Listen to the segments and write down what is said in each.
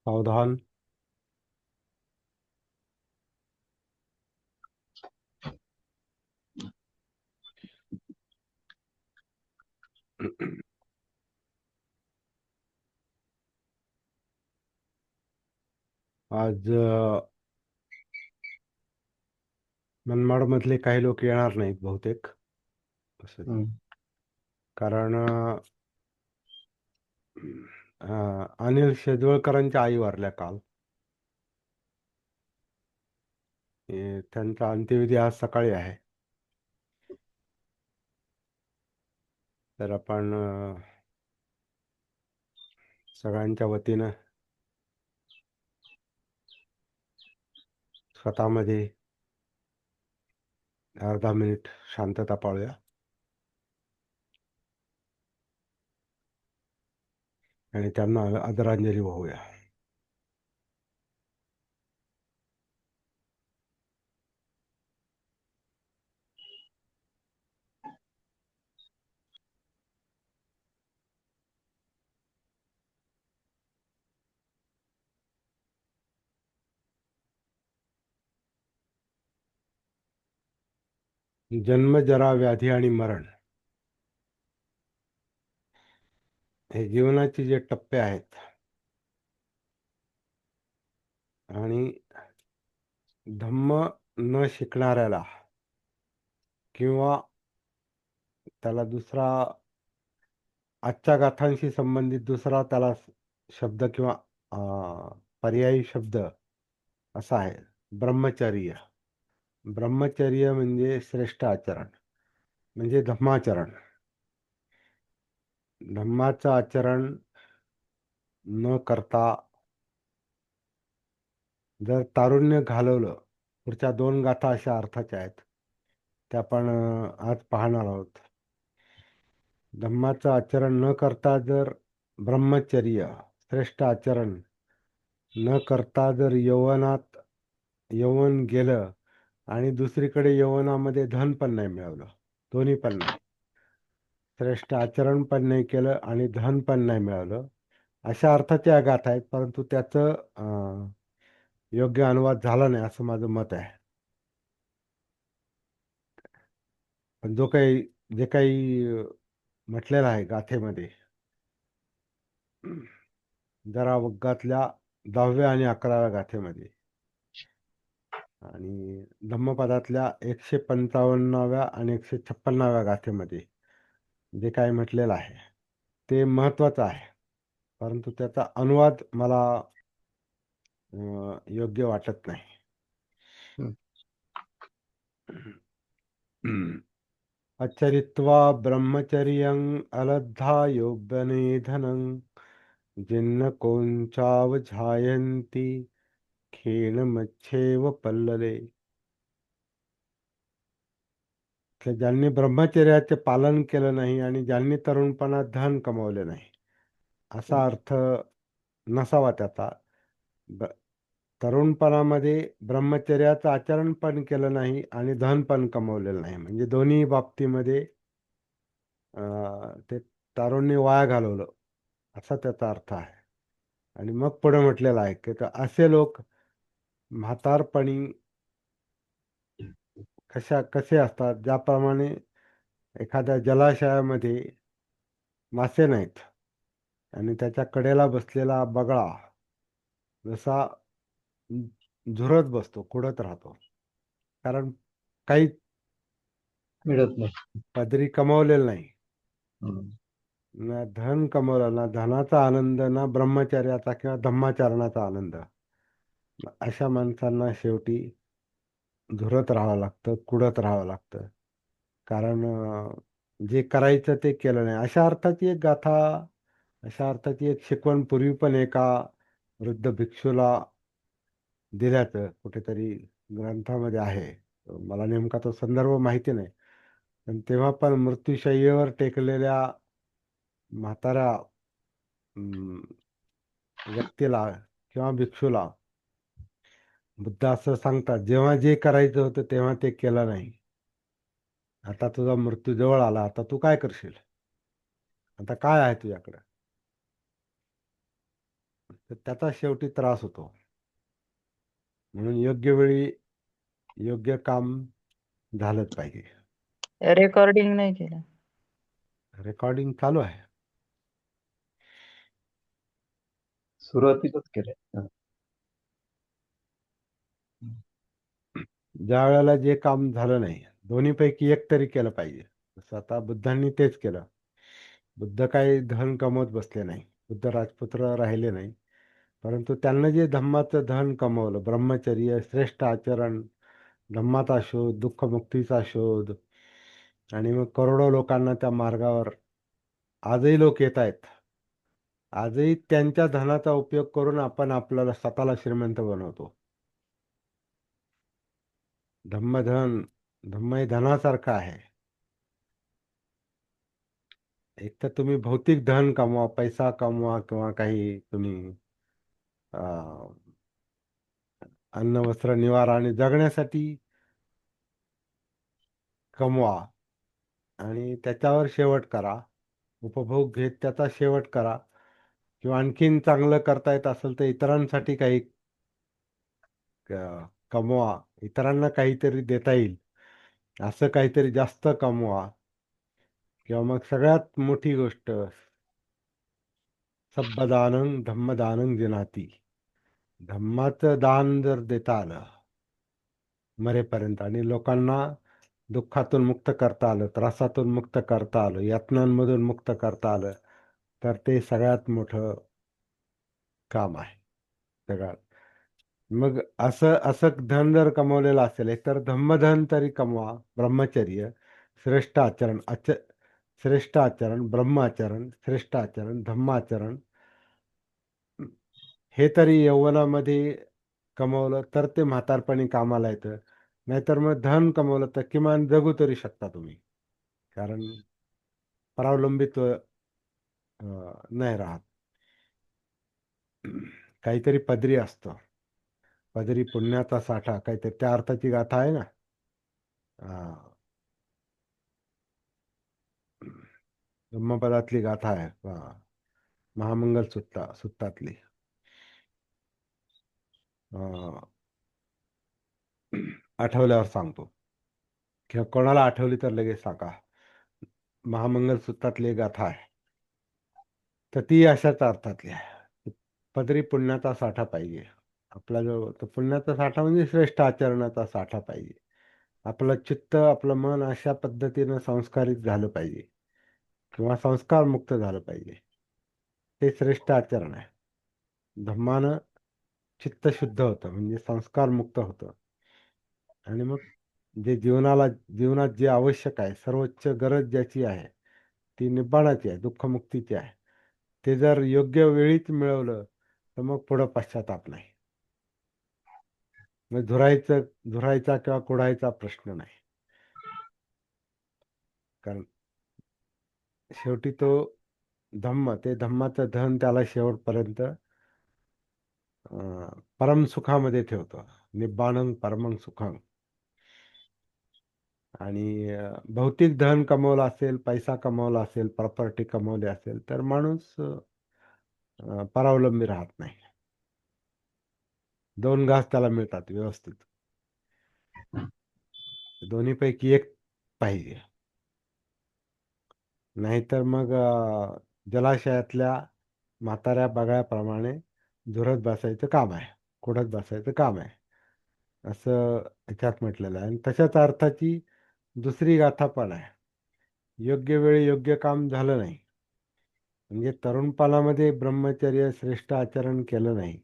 सावधान. आज मनमाडमधले काही लोक येणार नाहीत बहुतेक. असं कारण अनिल शेजवळकरांच्या आई वारल्या काल. त्यांचा अंत्यविधी आज सकाळी आहे. तर आपण सगळ्यांच्या वतीनं स्वतःमध्ये अर्धा मिनिट शांतता पाळूया आणि त्यांना आदरांजली वाहूया. जन्म, जरा, व्याधी आणि मरण हे जीवनाचे जे टप्पे आहेत आणि धम्म न शिकणाऱ्याला किंवा त्याला दुसरा आजच्या गाथांशी संबंधित दुसरा त्याला शब्द किंवा पर्यायी शब्द असा आहे ब्रह्मचर्य. ब्रह्मचर्य म्हणजे श्रेष्ठ आचरण, म्हणजे धम्माचरण. धम्माचं आचरण न करता जर तारुण्य घालवलं, पुढच्या 2 गाथा अशा अर्थाच्या आहेत, त्या आपण आज पाहणार आहोत. धम्माचं आचरण न करता जर ब्रह्मचर्य श्रेष्ठ आचरण न करता जर यौवन गेलं आणि दुसरीकडे यौवनामध्ये धन पण नाही मिळवलं, दोन्ही पण नाही, श्रेष्ठ आचरण पण नाही केलं आणि धन पण नाही मिळवलं, अशा अर्थाच्या गाथा आहेत. परंतु त्याचं योग्य अनुवाद झाला नाही असं माझं मत आहे. पण जे काही म्हटलेलं आहे गाथेमध्ये, जरा वग्गातल्या 10व्या आणि 11व्या गाथेमध्ये आणि धम्मपदातल्या 155व्या आणि 156व्या गाथेमध्ये जे काय म्हटलेलं आहे ते महत्त्वाचं आहे. परंतु त्याचा अनुवाद मला योग्य वाटत नाही. अचरित्वा ब्रह्मचर्यं अलब्धा योगनिधनं जिन्न कोंचावझायन्ति खेणमच्छेव पल्लले. ज्यांनी ब्रह्मचर्याचे पालन केलं नाही आणि ज्यांनी तरुणपणात धन कमावले नाही असा अर्थ नसावा त्याचा. तरुणपणामध्ये ब्रह्मचर्याचं आचरण पण केलं नाही आणि धन पण कमवलेलं नाही, म्हणजे दोन्ही बाबतीमध्ये ते तारुण्य वाया घालवलं असा त्याचा अर्थ आहे. आणि मग पुढे म्हटलेलं आहे की असे लोक म्हातारपणी कसे असतात, ज्याप्रमाणे एखाद्या जलाशयामध्ये मासे नाहीत आणि त्याच्या कडेला बसलेला बगळा जसा झुरत बसतो, कुडत राहतो, कारण काही मिळत नाही, पदरी कमावलेलं नाही, ना धन कमवलं, ना धनाचा आनंद, ना ब्रह्मचर्याचा किंवा धम्माचरणाचा आनंद. अशा माणसांना शेवटी झुरत राहावं लागतं, कुडत राहावं लागतं, कारण जे करायचं ते केलं नाही. अशा अर्थाची एक गाथा, अशा अर्थाची एक शिकवण पूर्वी पण एका वृद्ध भिक्षूला दिल्याचं कुठेतरी ग्रंथामध्ये आहे. मला नेमका तो संदर्भ माहिती नाही, पण तेव्हा पण मृत्यूशय्येवर टेकलेल्या म्हाताऱ्या व्यक्तीला किंवा भिक्षूला बुद्ध असं सांगतात, जेव्हा जे करायचं होतं तेव्हा ते केलं नाही, आता तुझा मृत्यू जवळ आला, आता तू काय करशील, आता काय आहे तुझ्याकडं. तर त्याचा शेवटी त्रास होतो. म्हणून योग्य वेळी योग्य काम झालंच पाहिजे. रेकॉर्डिंग नाही केलं. रेकॉर्डिंग चालू आहे. सुरुवातीलाच केलंय. ज्या वेळेला जे काम झालं नाही, दोन्हीपैकी एक तरी केलं पाहिजे. जसं आता बुद्धांनी तेच केलं. बुद्ध काही धन कमवत बसले नाही, बुद्ध राजपुत्र राहिले नाही, परंतु त्यांना जे धम्माचं धन कमवलं, ब्रह्मचर्य, श्रेष्ठ आचरण, धम्माचा शोध, दुःखमुक्तीचा शोध, आणि मग करोडो लोकांना त्या मार्गावर आजही लोक येत आहेत. आजही त्यांच्या धनाचा उपयोग करून आपण आपल्याला स्वतःला श्रीमंत बनवतो. धम्म हे धनासारखं आहे. एक तर तुम्ही भौतिक धन कमवा, पैसा कमवा, किंवा काही तुम्ही अं, अन्न, वस्त्र, निवारा आणि जगण्यासाठी कमवा, आणि त्याच्यावर शेवट करा. उपभोग घेत त्याचा शेवट करा. किंवा आणखीन चांगलं करता येत असेल तर इतरांसाठी काही कमवा, इतरांना काहीतरी देता येईल असं काहीतरी जास्त कमवा. किंवा मग सगळ्यात मोठी गोष्ट, सब्बदानं धम्मदानं जिनाती. धम्माचं दान जर देता आलं मरेपर्यंत, आणि लोकांना दुःखातून मुक्त करता आलं, त्रासातून मुक्त करता आलं, यातनांमधून मुक्त करता आलं, तर ते सगळ्यात मोठं काम आहे सगळ्यात. मग असं असं धन जर कमवलेलं असेल, एक तर धम्मधन तरी कमवा, ब्रह्मचर्य, श्रेष्ठ आचरण, श्रेष्ठ आचरण, ब्रह्माचरण, श्रेष्ठ आचरण, धम्माचरण, हे तरी यौवनामध्ये कमवलं तर ते म्हातारपणी कामाला येतं. नाहीतर मग धन कमवलं तर किमान जगू तरी शकता तुम्ही, कारण परावलंबित्व नाही राहत. काहीतरी पदरी असतं, पदरी पुण्याचा साठा, काहीतरी त्या अर्थाची गाथा आहे ना. ब्रह्मपदातली गाथा आहे, महामंगल सुत्तातली. आठवल्यावर सांगतो, किंवा कोणाला आठवली तर लगेच सांगा. महामंगल सूत्रातली गाथा आहे, तर ती अशाच अर्थातली आहे. पदरी पुण्याचा साठा पाहिजे आपला, जो तो पुण्याचा साठा म्हणजे श्रेष्ठ आचरणाचा साठा पाहिजे. आपलं चित्त, आपलं मन अशा पद्धतीनं संस्कारित झालं पाहिजे, किंवा संस्कार मुक्त झालं पाहिजे. ते श्रेष्ठ आचरण आहे. धम्मानं चित्त शुद्ध होतं, म्हणजे संस्कार मुक्त होतं. आणि मग जे जीवनात जे आवश्यक आहे, सर्वोच्च गरज ज्याची आहे ती निब्बाणाची आहे, दुःखमुक्तीची आहे, ते जर योग्य वेळीच मिळवलं तर मग पुढं पश्चाताप नाही. मग झुरायचा किंवा कुडायचा प्रश्न नाही. कारण शेवटी तो धम्म, ते धम्माचं धन त्याला शेवटपर्यंत परम सुखामध्ये ठेवतो. निब्बाणं परमं सुखं. आणि भौतिक धन कमवलं असेल, पैसा कमवला असेल, प्रॉपर्टी कमवली असेल, तर माणूस परावलंबी राहत नाही. दोन घास त्याला मिळतात व्यवस्थित. दोन्हीपैकी एक पाहिजे. नाहीतर मग जलाशयातल्या म्हाताऱ्या बगळ्याप्रमाणे झुरत बसायचं काम आहे, कुढत बसायचं काम आहे, असं याच्यात म्हटलेलं आहे. आणि तशाच अर्थाची दुसरी गाथा पण आहे. योग्य वेळी योग्य काम झालं नाही, म्हणजे तरुणपणामध्ये ब्रह्मचर्य, श्रेष्ठ आचरण केलं नाही,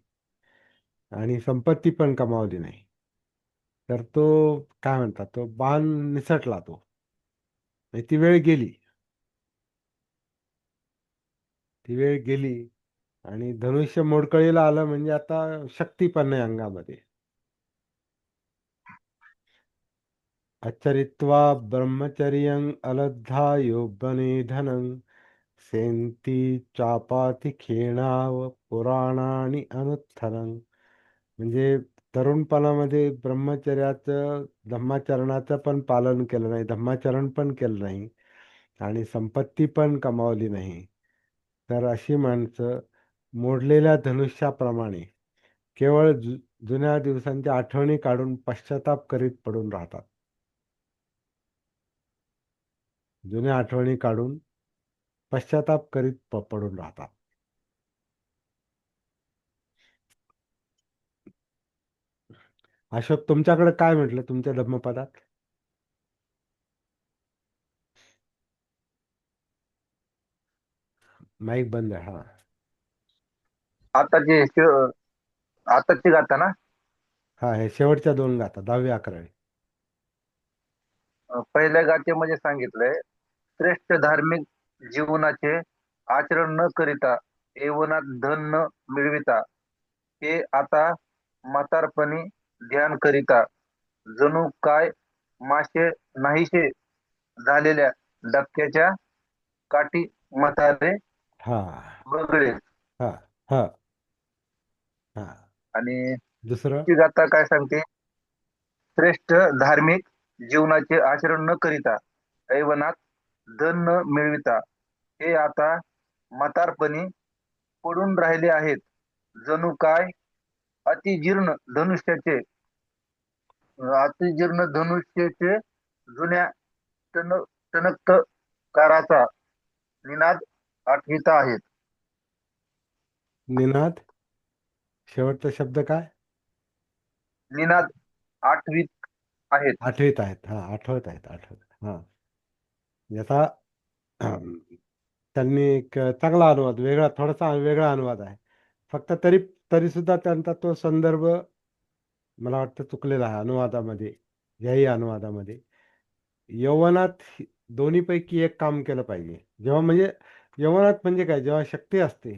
आणि संपत्ती पण कमावली नाही, तर तो काय म्हणतात, तो बाण निसटला, तो म्हणजे ती वेळ गेली. ती वेळ गेली आणि धनुष्य मोडकळीला आलं, म्हणजे आता शक्ती पण नाही अंगामध्ये. आचरित्वा ब्रह्मचर्यं अलब्धा यौवने धनं सेंती चापाती खेणाव पुराणानी अनुत्थनं. म्हणजे तरुणपणामध्ये ब्रह्मचर्याचं, धम्माचरणाचं पण पालन केलं नाही, धम्माचरण पण केलं नाही, आणि संपत्ती पण कमावली नाही, तर अशी माणसं मोडलेल्या धनुष्याप्रमाणे केवळ जुन्या दिवसांच्या आठवणी काढून पश्चाताप करीत पडून राहतात. जुन्या आठवणी काढून पश्चाताप करीत पडून राहतात. अशोक, तुमच्याकडे काय म्हटलं तुमच्या धम्मपदात? माईक बंद आहे. हा, आताची आताची गाथा ना. हा, हे शेवटच्या दोन गाथा 10वी 11वी. पहिल्या गाथेमध्ये सांगितलंय, श्रेष्ठ धार्मिक जीवनाचे आचरण न करिता एवनात धन न मिळविता हे आता म्हातारपणी ध्यान करिता जणू काय मासे नाहीसे झालेल्या डबक्याच्या काठी म्हातारे हा, बगळे. हा, हा, हा. आणि दुसरं. ती गाथा काय सांगते, श्रेष्ठ धार्मिक जीवनाचे आचरण न करिता ऐवनात धन न मिळविता हे आता म्हातारपणी पडून राहिले आहेत, जणू काय अतिजीर्ण धनुष्याचे अतिजीर्ण धनुष्याचे जुन्या टणककाराचा निनाद आठविता आहेत. निनाद, शेवटचा शब्द काय? निनाद आठवीत आहेत. आठवीत आहेत. हा, आठवत आहेत, हा. याचा त्यांनी एक चांगला अनुवाद, वेगळा, थोडासा वेगळा अनुवाद आहे. फक्त तरी तरी सुद्धा त्यांचा तो संदर्भ मला वाटतं चुकलेला आहे अनुवादामध्ये. याही अनुवादामध्ये यौवनात दोन्हीपैकी एक काम केलं पाहिजे. जेव्हा म्हणजे यौवनात म्हणजे काय, जेव्हा शक्ती असते,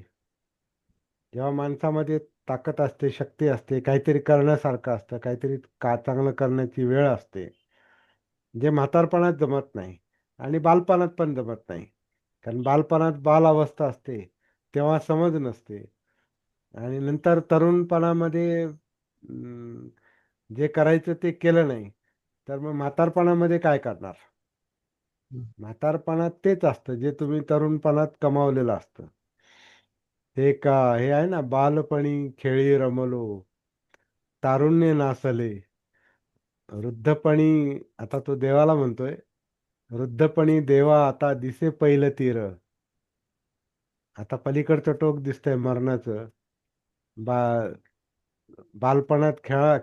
जेव्हा माणसामध्ये ताकद असते, शक्ती असते, काहीतरी करण्यासारखं असतं, काहीतरी चांगलं करण्याची वेळ असते, जे म्हातारपणात जमत नाही आणि बालपणात पण जमत नाही. कारण बालपणात बाल अवस्था असते, तेव्हा समज नसते, आणि नंतर तरुणपणामध्ये जे करायचं ते केलं नाही, तर मग म्हातारपणामध्ये काय करणार? म्हातारपणात तेच असतं जे तुम्ही तरुणपणात कमावलेलं असतं. ते का हे आहे ना, बालपणी खेळी रमलो, तारुण्य नासले, वृद्धपणी, आता तो देवाला म्हणतोय, वृद्धपणी देवा आता दिसे पहिलं तीर. आता पलीकडचं टोक दिसतंय मरणाचं. बा बालपणात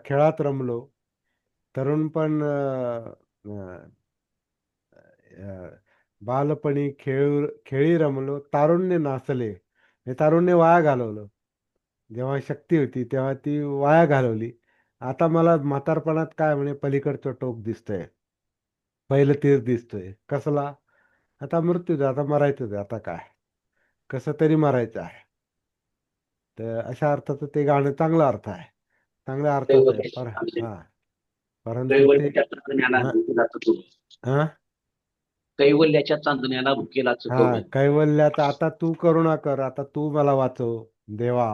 खेळात रमलो, तरुणपण बालपणी खेळी रमलो, तारुण्य नाचले. हे तारुण्य वाया घालवलं. जेव्हा शक्ती होती तेव्हा ती वाया घालवली. आता मला म्हातारपणात काय म्हणे, पलीकडचं टोक दिसतंय, पहिलं तीर दिसतोय. कसला? आता मृत्यू, आता मरायचंच आहे, आता काय, कसं तरी मरायचं आहे. तर अशा अर्थाचं ते गाणं चांगला अर्थ आहे, चांगल्या अर्थाचं आहे. हा, परंतु ते कैवल्याच्या चांदण्याला हा, भुकेला चतुर. हा, कैवल्याच्या चांदण्याला भुकेला चतुर. कैवल्याचा, आता तू करुणा कर, आता तू मला वाचव देवा,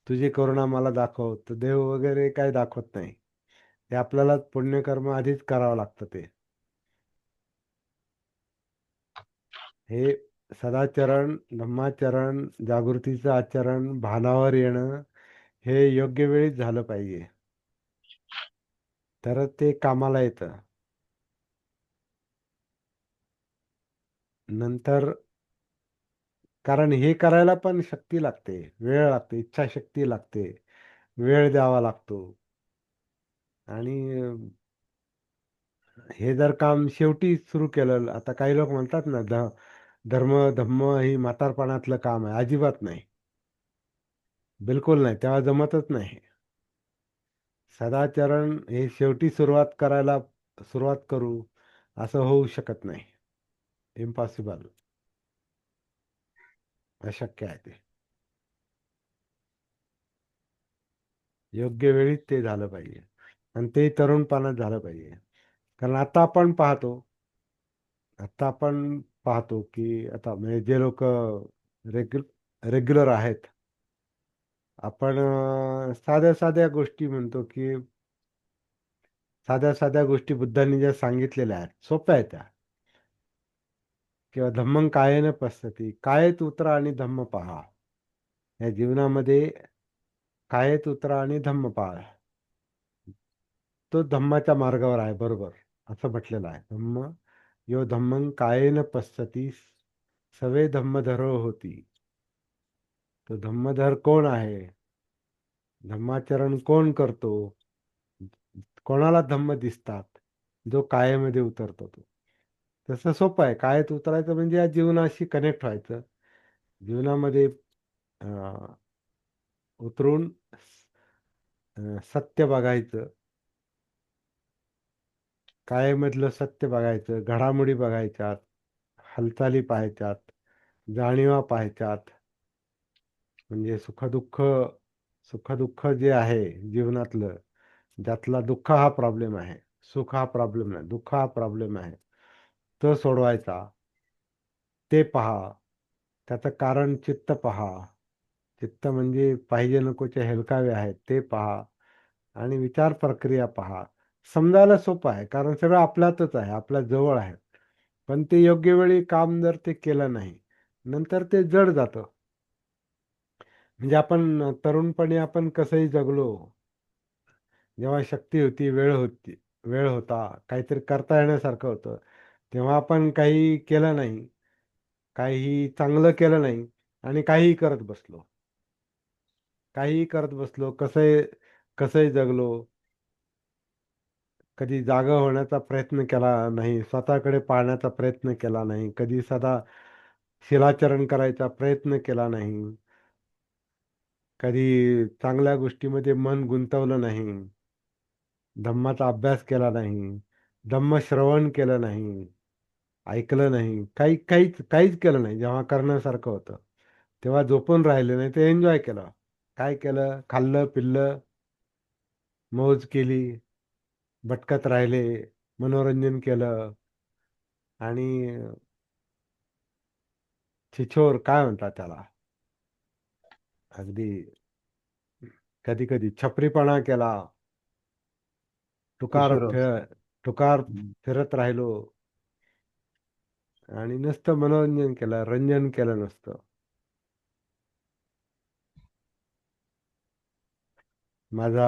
तुझी करुणा मला दाखव. तर देव वगैरे काय दाखवत नाही, ते आपल्याला पुण्यकर्म आधीच करावं लागतं. ते हे सदाचरण, धम्माचरण, जागृतीचं आचरण, भानावर येणं, हे योग्य वेळीच झालं पाहिजे, तर ते कामाला येतं. नंतर, कारण हे करायला पण शक्ती लागते, वेळ लागते, इच्छाशक्ती लागते, वेळ द्यावा लागतो. आणि हे जर काम शेवटी सुरू केलं, आता काही लोक म्हणतात ना, धर्म धम्म ही म्हातारपणातलं काम आहे. अजिबात नाही, बिलकुल नाही, तेव्हा जमतच नाही. सदाचरण हे शेवटी सुरुवात करू असं होऊ शकत नाही. इम्पॉसिबल, अशक्य आहे ते. योग्य वेळीच ते झालं पाहिजे, आणि ते तरुणपणात झालं पाहिजे. कारण आता आपण पाहतो की आता म्हणजे जे लोक रेग्युलर आहेत, आपण साध्या साध्या गोष्टी म्हणतो की साध्या साध्या गोष्टी बुद्धांनी ज्या सांगितलेल्या आहेत, सोप्या आहेत त्या. किंवा धम्मं कायेन पश्यति, कायेत उतरा आणि धम्म पहा. या जीवनामध्ये कायेत उतरा आणि धम्म पाळा. तो धम्माच्या मार्गावर आहे, बरोबर असं म्हटलेलं आहे. धम्म यो धम्मं कायेन पश्यती सवे धम्मधरो होती. तो धम्मधर कोण आहे? धम्माचरण कोण करतो? कोणाला धम्म दिसतात? जो कायेमध्ये उतरतो तो. तसं सोपं आहे. कायेत उतरायचं म्हणजे या जीवनाशी कनेक्ट व्हायचं. जीवनामध्ये उतरून सत्य बघायचं. कायेमधलं सत्य बघायचं, घडामोडी बघायच्यात, हालचाली पाहायच्यात, जाणीवा पाहायच्यात. म्हणजे सुखदुःख जे आहे जीवनातलं, ज्यातला दुःख हा प्रॉब्लेम आहे, सुख हा प्रॉब्लेम नाही, दुःख हा प्रॉब्लेम आहे, तो सोडवायचा. ते पहा, त्याचं कारण चित्त पहा. चित्त म्हणजे पाहिजे नकोचे हेलकावे आहेत ते पहा, आणि विचार प्रक्रिया पहा. समजायला सोपं आहे, कारण सगळं आपल्यातच आहे, आपल्या जवळ आहे. पण ते योग्य वेळी काम जर ते केलं नाही, नंतर ते जड जातं. म्हणजे आपण तरुणपणी आपण कसंही जगलो, जेव्हा शक्ती होती, वेळ होता, काहीतरी करता येण्यासारखं होतं, तेव्हा आपण काही केलं नाही, काही चांगलं केलं नाही, आणि काहीही करत बसलो, कसंही कसंही जगलो. कधी जागा होण्याचा प्रयत्न केला नाही, स्वतःकडे पाहण्याचा प्रयत्न केला नाही, कधी सदा शिलाचरण करायचा प्रयत्न केला नाही, कधी चांगल्या गोष्टीमध्ये मन गुंतवलं नाही, धम्माचा अभ्यास केला नाही, धम्म श्रवण केलं नाही, ऐकलं नाही, काहीच केलं नाही. जेव्हा करण्यासारखं होतं तेव्हा झोपून राहिले नाही, ते एन्जॉय केलं. काय केलं? खाल्लं पिल्लं, मौज केली, भटकत राहिले, मनोरंजन केलं, आणि छिछोर काय म्हणतात त्याला, अगदी कधी कधी छपरीपणा केला, टुकार किशोरवस्ती. टुकार हम्म. फिरत राहिलो, आणि नुसतं मनोरंजन केलं, रंजन केलं नसतं. माझा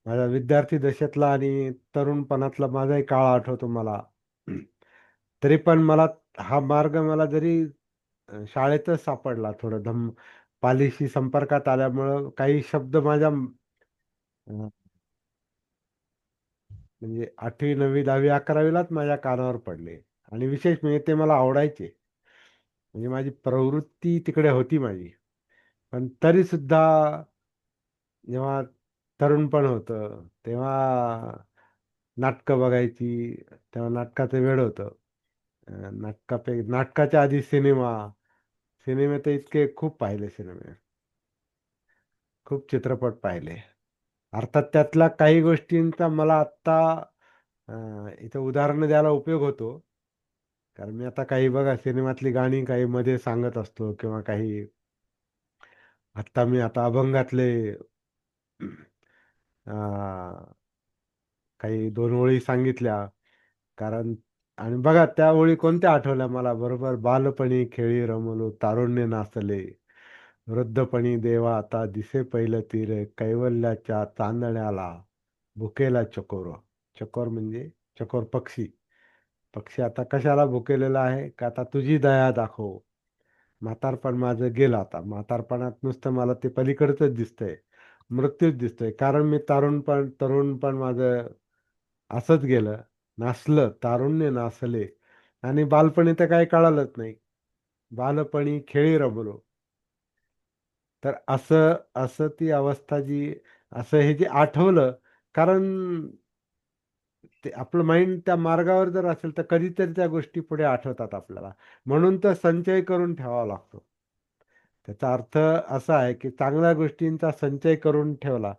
माझा विद्यार्थी दशेतला आणि तरुणपणातला माझाही काळ आठवतो मला. तरी पण मला हा मार्ग मला जरी शाळेतच सापडला, थोडं पालीशी संपर्कात आल्यामुळं काही शब्द माझ्या म्हणजे 8वी 9वी 10वी 11वीलाच माझ्या कानावर पडले, आणि विशेष म्हणजे ते मला आवडायचे. म्हणजे माझी प्रवृत्ती तिकडे होती माझी. पण तरी सुद्धा जेव्हा तरुणपण होतं तेव्हा नाटकं बघायची, तेव्हा नाटकाचं वेड होतं. नाटकाच्या आधी सिनेमे तर इतके खूप पाहिले, खूप चित्रपट पाहिले. अर्थात त्यातल्या काही गोष्टींचा मला आत्ता इथं उदाहरणं द्यायला उपयोग होतो. कारण मी आता काही बघा सिनेमातली गाणी काही मध्ये सांगत असतो, किंवा काही आता अभंगातले अं, काही 2 ओळी सांगितल्या. कारण आणि बघा त्या ओळी कोणत्या आठवल्या मला बरोबर. बालपणी खेळी रमलो तारुण्य नाचले, वृद्धपणी देवा आता दिसे पहिलं तीर, कैवल्याच्या चांदण्याला भुकेला चकोर. चकोर म्हणजे चकोर पक्षी. पक्षी आता कशाला भुकेलेला आहे? का आता तुझी दया दाखव. म्हातारपण माझं गेलं आता. म्हातारपणात नुसतं मला ते पलीकडचंच दिसतंय, मृत्यूच दिसतोय. कारण मी तरुणपण माझं असंच गेलं, नासलं, तारुण्य नासले, आणि बालपणी तर काही कळालंच नाही. बालपणी खेळी रमलो. तर असं असं ती अवस्था असं हे जे आठवलं, कारण ते आपलं माइंड त्या मार्गावर जर असेल तर कधीतरी त्या गोष्टी पुढे आठवतात आपल्याला. म्हणून तर संचय करून ठेवावा लागतो. त्याचा अर्थ असा आहे की चांगल्या गोष्टींचा संचय करून ठेवला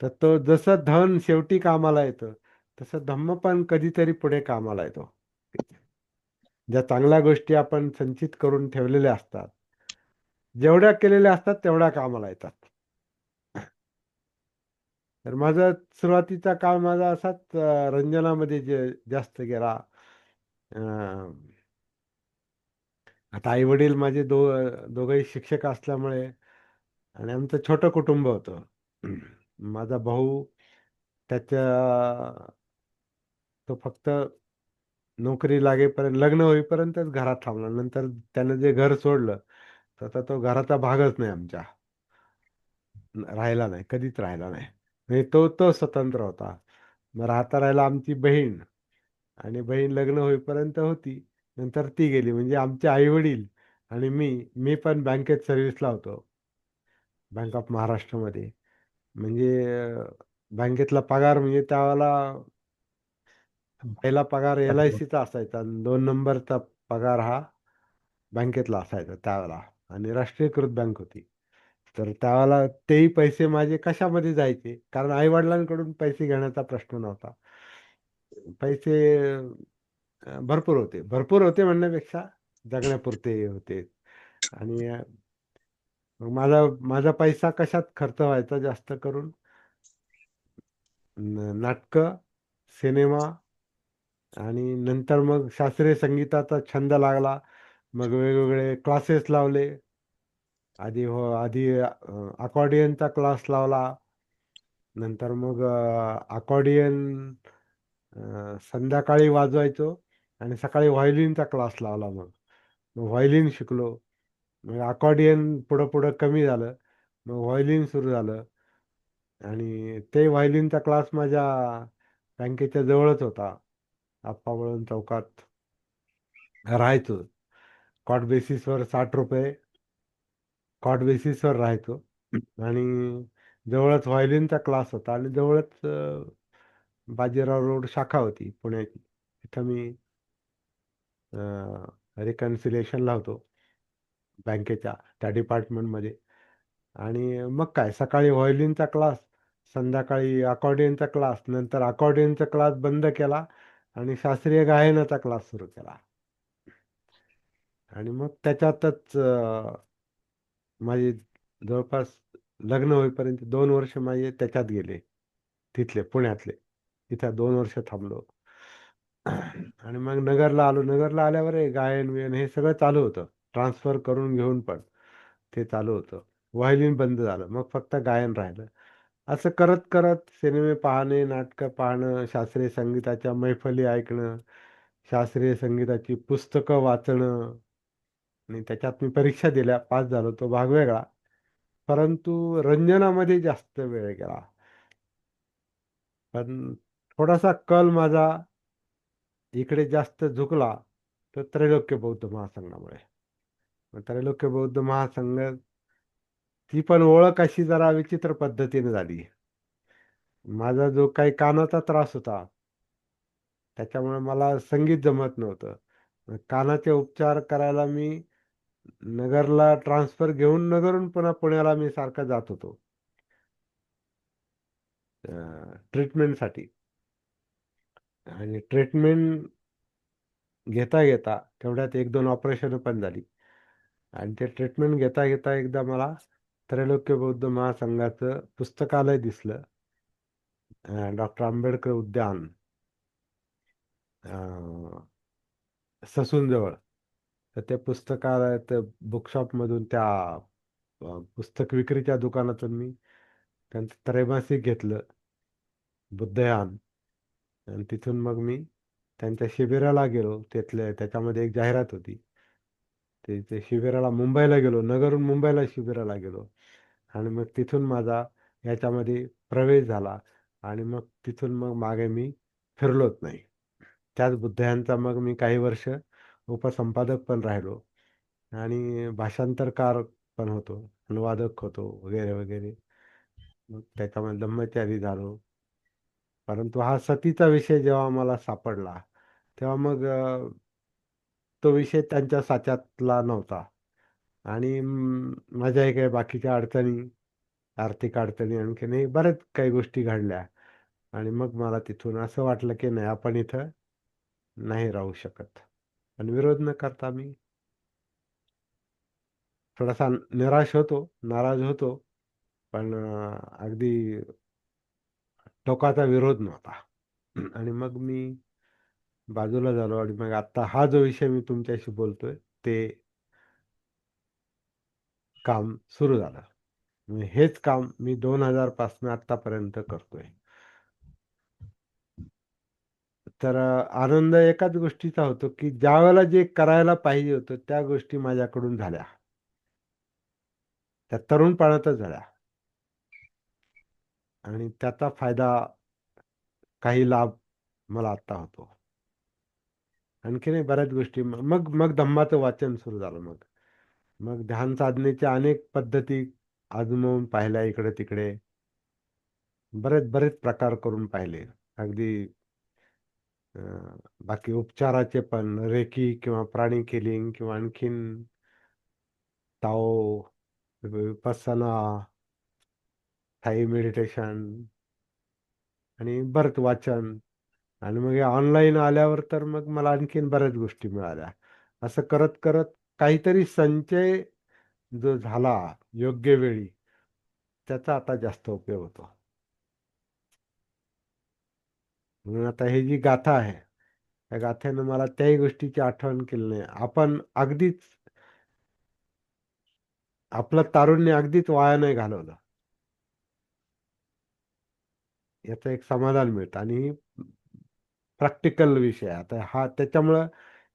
तर तो जसं धन शेवटी कामाला येतं, तसं धम्म पण कधीतरी पुढे कामाला येतो. ज्या चांगल्या गोष्टी आपण संचित करून ठेवलेल्या असतात, जेवढ्या केलेल्या असतात तेवढ्या कामाला येतात. तर माझा सुरुवातीचा काळ माझा असाच रंजनामध्ये जास्त गेला. अं, आता आई वडील माझे दोघंही शिक्षक असल्यामुळे आणि आमचं छोटं कुटुंब होतं. माझा भाऊ त्याच्या तो फक्त नोकरी लागेपर्यंत लग्न होईपर्यंतच घरात थांबला. नंतर त्यानं जे घर सोडलं तर आता तो घराचा भागच नाही आमच्या. राहिला नाही, कधीच राहिला नाही. म्हणजे तो तो स्वतंत्र होता. मग राहता राहिला आमची बहीण, आणि बहीण लग्न होईपर्यंत होती. नंतर ती गेली. म्हणजे आमचे आई वडील आणि मी पण बँकेत सर्व्हिसला होतो, बँक ऑफ महाराष्ट्रामध्ये. म्हणजे बँकेतला पगार म्हणजे त्यावेळेला पहिला पगार LICचा असायचा आणि 2 नंबरचा पगार हा बँकेतला असायचा त्यावेळेला. आणि राष्ट्रीयकृत बँक होती. तर त्यावेळेला तेही पैसे माझे कशामध्ये जायचे, कारण आई वडिलांकडून पैसे घेण्याचा प्रश्न नव्हता. पैसे भरपूर होते म्हणण्यापेक्षा जगण्यापुरते होते. आणि मग माझा पैसा कशात खर्च व्हायचा जास्त करून, नाटकं, सिनेमा, आणि नंतर मग शास्त्रीय संगीताचा छंद लागला. मग वेगवेगळे क्लासेस लावले. आधी अकॉर्डियनचा क्लास लावला. नंतर मग अकॉर्डियन संध्याकाळी वाजवायचो आणि सकाळी व्हायोलिनचा क्लास लावला. मग व्हायोलिन शिकलो. मग अकॉर्डियन पुढं पुढं कमी झालं, मग व्हायोलिन सुरू झालं. आणि ते व्हायोलिनचा क्लास माझ्या बँकेच्या जवळच होता, आप्पाबळवंत चौकात राहायचो. कॉट बेसिसवर 60 रुपये कॉट बेसिसवर राहायचो. आणि जवळच व्हायोलिनचा क्लास होता आणि जवळच बाजीराव रोड शाखा होती पुण्याची. तिथं मी रिकन्सिलेशनला होतो बँकेच्या त्या डिपार्टमेंटमध्ये. आणि मग काय, सकाळी व्हायोलिनचा क्लास, संध्याकाळी अकॉर्डियनचा क्लास, नंतर अकॉर्डियनचा क्लास बंद केला आणि शास्त्रीय गायनाचा क्लास सुरू केला. आणि मग त्याच्यातच माझे जवळपास लग्न होईपर्यंत 2 वर्ष माझे त्याच्यात गेले, तिथले पुण्यातले. तिथं 2 वर्ष थांबलो. आणि मग नगरला आलो. नगरला आल्यावर हे गायन बियन हे सगळं चालू होतं, ट्रान्सफर करून घेऊन पण ते चालू होतं. व्हायोलिन बंद झालं, मग फक्त गायन राहिलं. असं करत करत सिनेमे पाहणे, नाटकं पाहणं, शास्त्रीय संगीताच्या मैफली ऐकणं, शास्त्रीय संगीताची पुस्तकं वाचणं. आणि त्याच्यात मी परीक्षा दिल्या, पास झालो, तो भाग वेगळा. परंतु रंजनामध्ये जास्त वेळ गेला. पण थोडासा कल माझा इकडे जास्त झुकला, तर त्रैलोक्य बौद्ध महासंघामुळे. मग त्रैलोक्य बौद्ध महासंघ ती पण ओळख अशी जरा विचित्र पद्धतीने झाली. माझा जो काही कानाचा त्रास होता, त्याच्यामुळे मला संगीत जमत नव्हतं. मग कानाचे उपचार करायला मी नगरला ट्रान्सफर घेऊन नगरहून पुन्हा पुण्याला मी सारखा जात होतो ट्रीटमेंटसाठी. आणि ट्रीटमेंट घेता घेता तेवढ्यात 1-2 ऑपरेशन पण झाली. आणि ते ट्रीटमेंट घेता घेता एकदा मला त्रैलोक्य बौद्ध महासंघाचं पुस्तकालय दिसलं, डॉक्टर आंबेडकर उद्यान, ससूनजवळ. तर ते पुस्तकालयात बुकशॉपमधून त्या पुस्तक विक्रीच्या दुकानातून मी त्यांचं त्रैमासिक घेतलं, बुद्धयान. आणि तिथून मग मी त्यांच्या शिबिराला गेलो. त्याच्यामध्ये एक जाहिरात होती. ते शिबिराला मुंबईला गेलो, नगरहून मुंबईला शिबिराला गेलो. आणि मग तिथून माझा याच्यामध्ये प्रवेश झाला. आणि मग तिथून मग मागे मी फिरलोच नाही. त्याच बुद्धयांचा मग मी काही वर्ष उपसंपादक पण राहिलो आणि भाषांतरकार पण होतो, अनुवादक होतो, वगैरे वगैरे. मग त्याच्यामध्ये ब्रह्मचारी झालो. परंतु हा सतीचा विषय जेव्हा मला सापडला, तेव्हा मग तो विषय त्यांच्या साच्यातला नव्हता. आणि माझ्याही काही बाकीच्या अडचणी, आर्थिक अडचणी, आणखीनही बऱ्याच काही गोष्टी घडल्या. आणि मग मला तिथून असं वाटलं की नाही, आपण इथं नाही राहू शकत. पण विरोध न करता मी थोडासा निराश होतो, नाराज होतो, पण अगदी टोकाचा विरोध नव्हता. आणि मग मी बाजूला झालो. आणि मग आता हा जो विषय मी तुमच्याशी बोलतोय ते काम सुरू झालं. हेच काम मी 2000 पासून आतापर्यंत करतोय. तर आनंद एकाच गोष्टीचा होतो की ज्या वेळेला जे करायला पाहिजे होतं त्या गोष्टी माझ्याकडून झाल्या, त्या तरुणपणातच झाल्या आणि त्याचा फायदा, काही लाभ मला आता होतो. आणखीनही बऱ्याच गोष्टी मग मग धम्माचं वाचन सुरू झालं. मग मग ध्यान साधनेच्या अनेक पद्धती आजमावून पाहिल्या, इकडे तिकडे बरेच बरेच प्रकार करून पाहिले. अगदी बाकी उपचाराचे पण, रेकी किंवा प्राणिक हिलिंग किंवा आणखीन ताओ, विपස්සना, थाई मेडिटेशन आणि बरंच वाचन. आणि मग ऑनलाईन आल्यावर तर मग मला आणखीन बऱ्याच गोष्टी मिळाल्या. असं करत करत काहीतरी संचय जो झाला योग्य वेळी, त्याचा आता जास्त उपयोग होतो. म्हणून आता ही जी गाथा आहे, त्या गाथेनं मला त्याही गोष्टीची आठवण केली नाही. आपण अगदीच आपलं तारुण्य अगदीच वाया नाही घालवलं, याचं एक समाधान मिळतं. आणि प्रॅक्टिकल विषय आहे. आता हा त्याच्यामुळं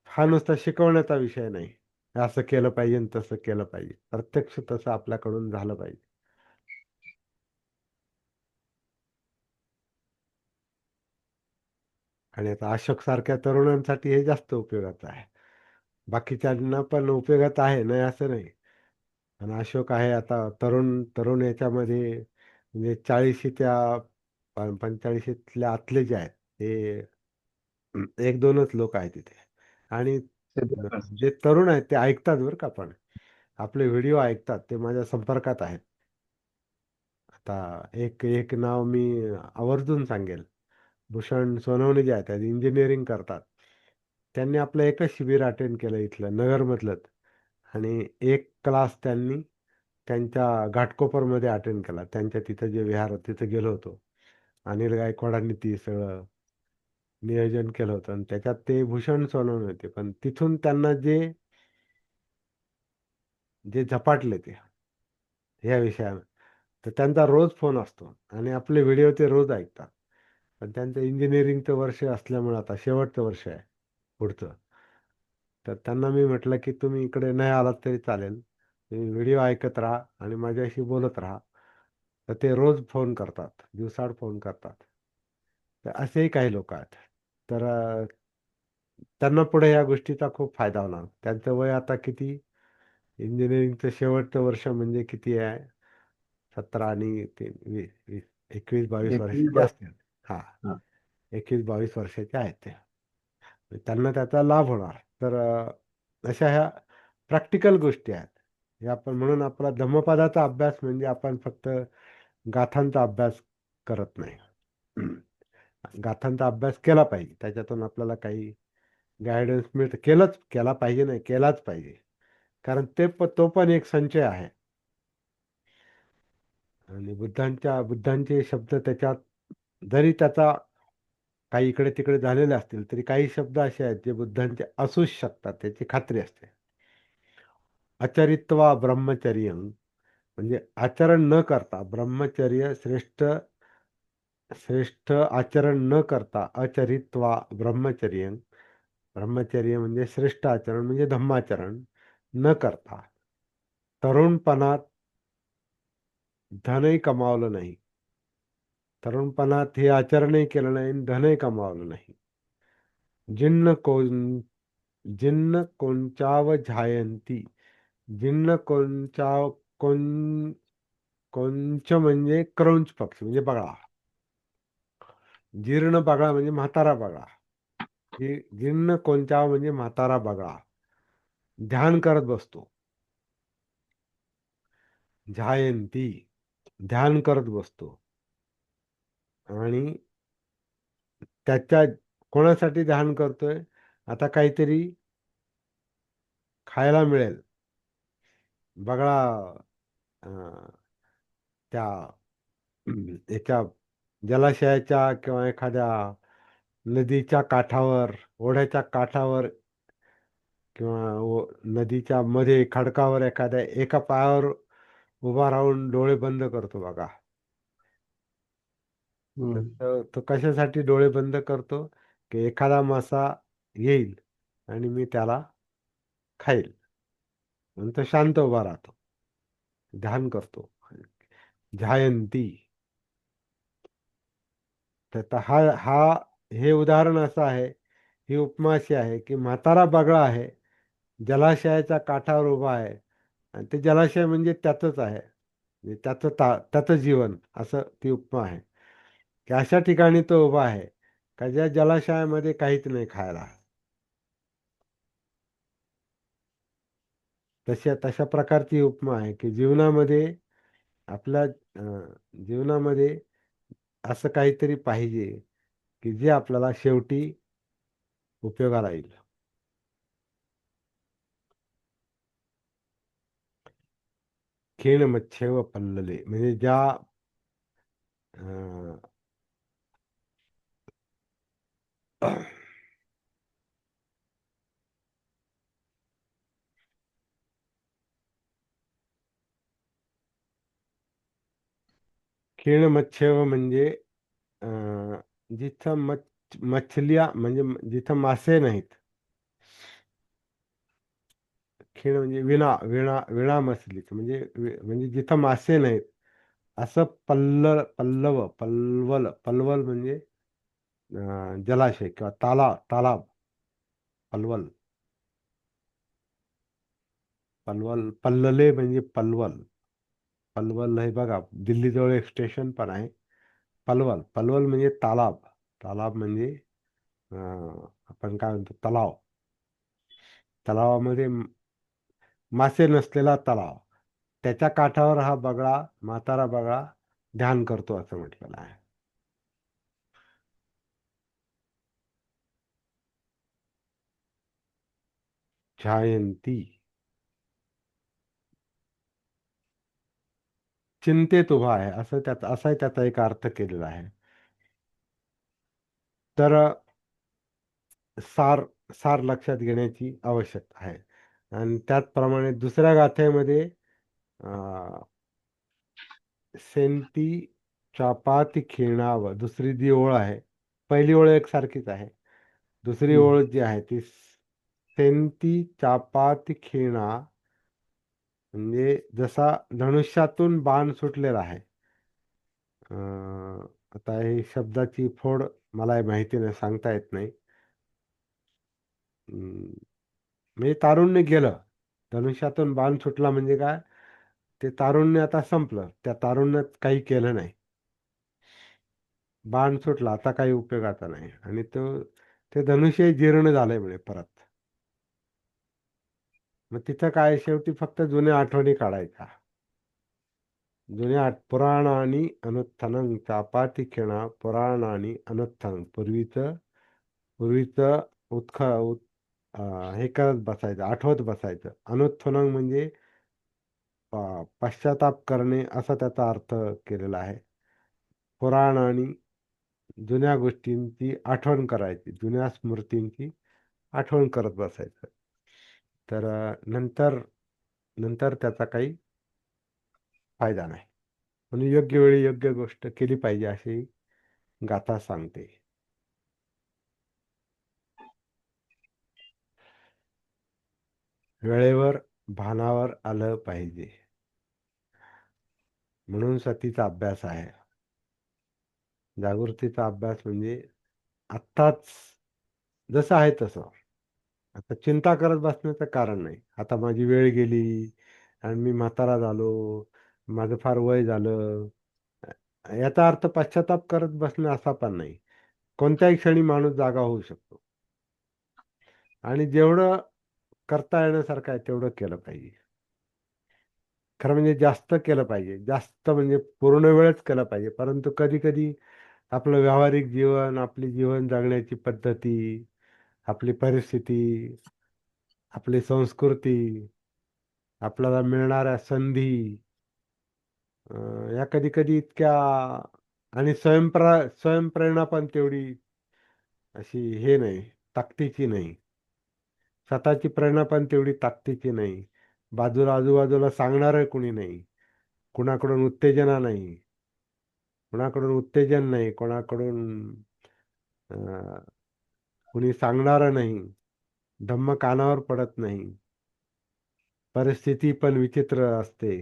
हा नुसता शिकवण्याचा विषय नाही, असं केलं पाहिजे आणि तसं केलं पाहिजे. प्रत्यक्ष तसं आपल्याकडून झालं पाहिजे. आणि आता अशोक सारख्या तरुणांसाठी हे जास्त उपयोगाचं आहे. बाकीच्यांना पण उपयोगाचं आहे, नाही असं नाही. आणि अशोक आहे आता तरुण तरुण याच्यामध्ये, म्हणजे 40च्या 45ल्या आतले जे आहेत ते एक दोनच लोक आहेत तिथे. आणि जे तरुण आहेत ते ऐकतात बरं का, पण आपले व्हिडिओ ऐकतात, ते माझ्या संपर्कात आहेत. आता एक एक नाव मी आवर्जून सांगेल. भूषण सोनवणे जे आहेत, इंजिनिअरिंग करतात. त्यांनी आपलं एकच शिबिर अटेंड केलं इथलं नगरमधलंच. आणि एक क्लास त्यांनी त्यांच्या घाटकोपरमध्ये अटेंड केला. त्यांच्या तिथं जे विहार, तिथं गेलो होतो. अनिल गायकवाडांनी ती सगळं नियोजन केलं होतं आणि त्याच्यात ते भूषण सोनवणे होते. पण तिथून त्यांना जे जे झपाटले ते ह्या विषयानं, तर त्यांचा रोज फोन असतो आणि आपले व्हिडिओ ते रोज ऐकतात. पण त्यांचं इंजिनिअरिंगचं वर्ष असल्यामुळे आता शेवटचं वर्ष आहे पुढचं. तर त्यांना मी म्हटलं की तुम्ही इकडे नाही आलात तरी चालेल, तुम्ही व्हिडिओ ऐकत राहा आणि माझ्याशी बोलत राहा. तर ते रोज फोन करतात, दिवसाआड फोन करतात. तर असेही काही लोक आहेत. तर त्यांना पुढे या गोष्टीचा खूप फायदा होणार. त्यांचं वय आता किती, इंजिनिअरिंगचं शेवटचं वर्ष म्हणजे किती आहे, 17 आणि 21-22 एकवीस वर्षाचे बाय असतील. हा, हा. 21-22 वर्षाचे आहेत ते. त्यांना त्याचा लाभ होणार. तर अशा ह्या प्रॅक्टिकल गोष्टी आहेत. हे आपण म्हणून आपला धम्मपदाचा अभ्यास म्हणजे आपण फक्त गाथांचा अभ्यास करत नाही. गाथांचा अभ्यास केला पाहिजे, त्याच्यातून आपल्याला काही गायडन्स मिळतं. केला पाहिजे नाही, केलाच पाहिजे. कारण तो पण एक संचय आहे. आणि बुद्धांचे शब्द त्याच्यात, जरी त्याचा काही इकडे तिकडे झालेले असतील, तरी काही शब्द असे आहेत जे बुद्धांचे असूच शकतात, त्याची खात्री असते. आचरित्वा ब्रह्मचर्य, म्हणजे आचरण न करता, ब्रह्मचर्य श्रेष्ठ श्रेष्ठ आचरण न करता, अचरित्वा ब्रह्मचर्य, ब्रह्मचर्य म्हणजे श्रेष्ठ आचरण म्हणजे धम्माचरण न करता तरुणपणात धनही कमावलं नाही. तरुणपणात हे आचरणही केलं नाही आणि धनही कमावलं नाही. जिन्न कोणचाव झायंती, जिन्न कोणचाव कोंच म्हणजे क्रौंच पक्षी म्हणजे बगळा. जीर्ण बगळा म्हणजे म्हातारा बगळा. जीर्ण कोंचाव म्हणजे म्हातारा बगळा ध्यान करत बसतो. झायंती, ध्यान करत बसतो. आणि त्याच्या कोणासाठी ध्यान करतोय, आता काहीतरी खायला मिळेल. बगळा त्या एका जलाशयाच्या किंवा एखाद्या नदीच्या काठावर, ओढ्याच्या काठावर किंवा नदीच्या मध्ये खडकावर एखाद्या एका पायावर उभा राहून डोळे बंद करतो बघा. तो कशासाठी डोळे बंद करतो? की एखादा मासा येईल आणि मी त्याला खाईल, म्हणून तो शांत उभा राहतो, ध्यान करतो. ध्यायंती. तर हा हा हे उदाहरण असं आहे, ही उपमा अशी आहे की म्हातारा बगळा आहे, जलाशयाच्या काठावर उभा आहे, आणि ते जलाशय म्हणजे त्याचंच आहे, म्हणजे त्याचं जीवन, असं ती उपमा आहे. की अशा ठिकाणी तो उभा आहे का ज्या जलाशयामध्ये काहीच नाही खायला. तशा प्रकारची उपमा आहे की जीवनामध्ये आपल्या जीवनामध्ये असं काहीतरी पाहिजे की जे आपल्याला शेवटी उपयोगाला येईल. खीण मच्छेव पल्लले म्हणजे ज्या अं, खीण मच्छेव म्हणजे जिथं मछल्या म्हणजे जिथं मासे नाहीत. खीण म्हणजे विणा विणा विणा मछलीच म्हणजे म्हणजे जिथं मासे नाहीत असं पलवल म्हणजे जलाशय किंवा तालाब. पलवल पलवल पल्लले म्हणजे पलवल हे बघा, दिल्लीजवळ एक स्टेशन पण आहे. पलवल म्हणजे तालाब. तालाब म्हणजे आपण काय म्हणतो, तलाव. तलावामध्ये मासे नसलेला तलाव, त्याच्या काठावर हा बगळा, म्हातारा बगळा ध्यान करतो असं म्हटलेलं आहे. ध्यायंती. चिंतेत उभा आहे असं असाही त्याचा एक अर्थ केलेला आहे. तर सार सार लक्षात घेण्याची आवश्यकता आहे. आणि त्याचप्रमाणे दुसऱ्या गाथेमध्ये सेंती चापाती खिणाव, दुसरी जी ओळ आहे, पहिली ओळ एकसारखीच आहे, दुसरी ओळ जी आहे ती सेंती चापाती खिणा म्हणजे जसा धनुष्यातून बाण सुटलेला आहे. आता ही शब्दाची फोड मला माहिती नाही, सांगता येत नाही. म्हणजे तारुण्य गेलं, धनुष्यातून बाण सुटला म्हणजे काय, ते तारुण्य आता संपलं, त्या तारुण्यात काही केलं नाही, बाण सुटला, आता काही उपयोगाचा नाही, आणि ते धनुष्य जीर्ण झालंय म्हणे परत. मग तिथं काय, शेवटी फक्त जुन्या आठवणी काढायच्या. पुराणानी अनुत्थानं चापाती खिणा पुराणानी अनुत्थानं. पूर्वीच हे करत बसायचं, आठवत बसायचं. अनुत्थानं म्हणजे पश्चाताप करणे असा त्याचा अर्थ केलेला आहे. पुराणानी जुन्या गोष्टींची आठवण करायची, जुन्या स्मृतींची आठवण करत बसायचं. तर नंतर नंतर त्याचा काही फायदा नाही, म्हणून योग्य वेळी योग्य गोष्ट केली पाहिजे अशी गाथा सांगते. वेळेवर भानावर आलं पाहिजे, म्हणून सतीचा अभ्यास आहे. जागृतीचा अभ्यास म्हणजे आत्ताच जसं आहे तसं. आता चिंता करत बसण्याचं कारण नाही. आता माझी वेळ गेली आणि मी म्हातारा झालो, माझं फार वय झालं, याचा अर्थ पश्चाताप करत बसणं असा पण नाही. कोणत्याही क्षणी माणूस जागा होऊ शकतो, आणि जेवढं करता येण्यासारखं आहे तेवढं केलं पाहिजे. खरं म्हणजे जास्त केलं पाहिजे, जास्त म्हणजे पूर्ण वेळच केलं पाहिजे. परंतु कधी कधी आपलं व्यावहारिक जीवन, आपली जीवन जगण्याची पद्धती, आपली परिस्थिती, आपली संस्कृती, आपल्याला मिळणाऱ्या संधी, या कधी कधी इतक्या, आणि स्वयंप्रेरणा पण तेवढी अशी हे नाही, ताकदीची नाही. स्वतःची प्रेरणा पण तेवढी ताकदीची नाही. आजूबाजूला सांगणारं कुणी नाही. कुणाकडून उत्तेजना नाही. कुणाकडून उत्तेजन नाही. कोणाकडून अं, कुणी सांगणारं नाही. धम्म कानावर पडत नाही. परिस्थिती पण विचित्र असते.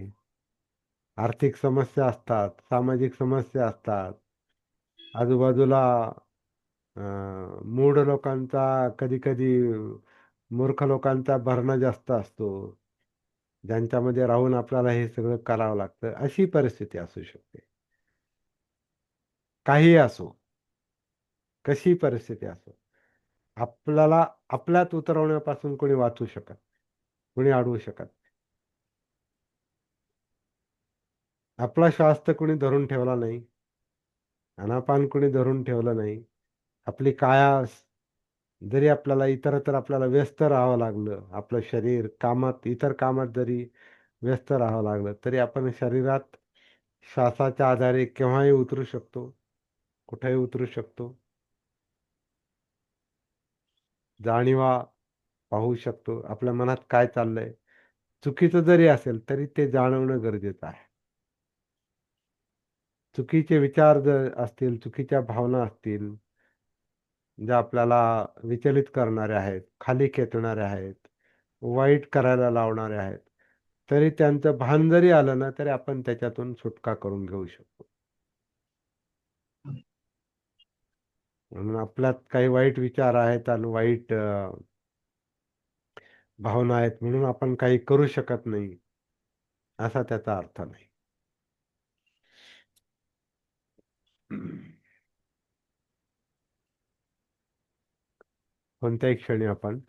आर्थिक समस्या असतात. सामाजिक समस्या असतात. आजूबाजूला मूढ लोकांचा, कधी कधी मूर्ख लोकांचा भरणा जास्त असतो, ज्यांच्यामध्ये राहून आपल्याला हे सगळं करावं लागतं. अशी परिस्थिती असू शकते. काही असो, कशी परिस्थिती असो, आपल्याला आपल्यात उतरवण्यापासून कोणी वाचू शकत, कोणी अडवू शकत. आपला श्वास तर कोणी धरून ठेवला नाही. अनापान कोणी धरून ठेवलं नाही. आपली काया जरी आपल्याला इतरत्र आपल्याला व्यस्त राहावं लागलं, आपलं शरीर कामात, इतर कामात जरी व्यस्त राहावं लागलं, तरी आपण शरीरात श्वासाच्या आधारे केव्हाही उतरू शकतो, कुठेही उतरू शकतो. जाणीवा पाहू शकतो. आपल्या मनात काय चाललंय. चुकीचं जरी असेल तरी ते जाणवणं गरजेचं आहे. चुकीचे विचार जर असतील, चुकीच्या भावना असतील, ज्या आपल्याला विचलित करणाऱ्या आहेत, खाली खेचणाऱ्या आहेत, वाईट करायला लावणाऱ्या आहेत, तरी त्यांचं भान जरी आलं ना, तरी आपण त्याच्यातून सुटका करून घेऊ शकतो. म्हणून आपल्यात काही वाईट विचार आहेत आणि वाईट भावना आहेत म्हणून आपण काही करू शकत नाही, असा त्याचा अर्थ नाही. कोणत्याही क्षणी आपण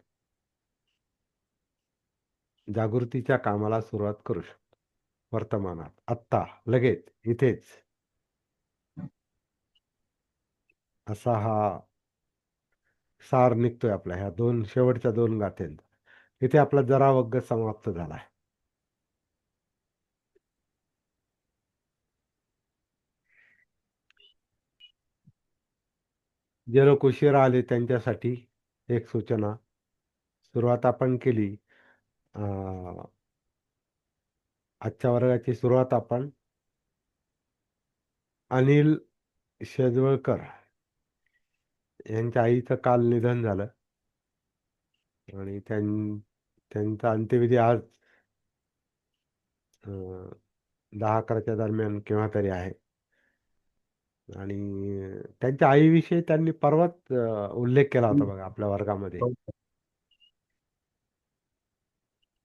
जागृतीच्या कामाला सुरुवात करू शकतो. वर्तमानात, आत्ता, लगेच, इथेच. असा हा सार निघतोय आपल्या ह्या शेवटच्या 2 गाथेंचा. इथे आपला जरावग्ग समाप्त झालाय. जे लोक उशिरा आले त्यांच्यासाठी एक सूचना. सुरुवात आपण केली. आजच्या वर्गाची सुरुवात आपण अनिल शेजवळकर यांच्या आईचं काल निधन झालं आणि त्यांचा अंत्यविधी आज 10-11च्या दरम्यान केव्हा तरी आहे. आणि त्यांच्या आईविषयी त्यांनी परवाच उल्लेख केला होता बघा आपल्या वर्गामध्ये.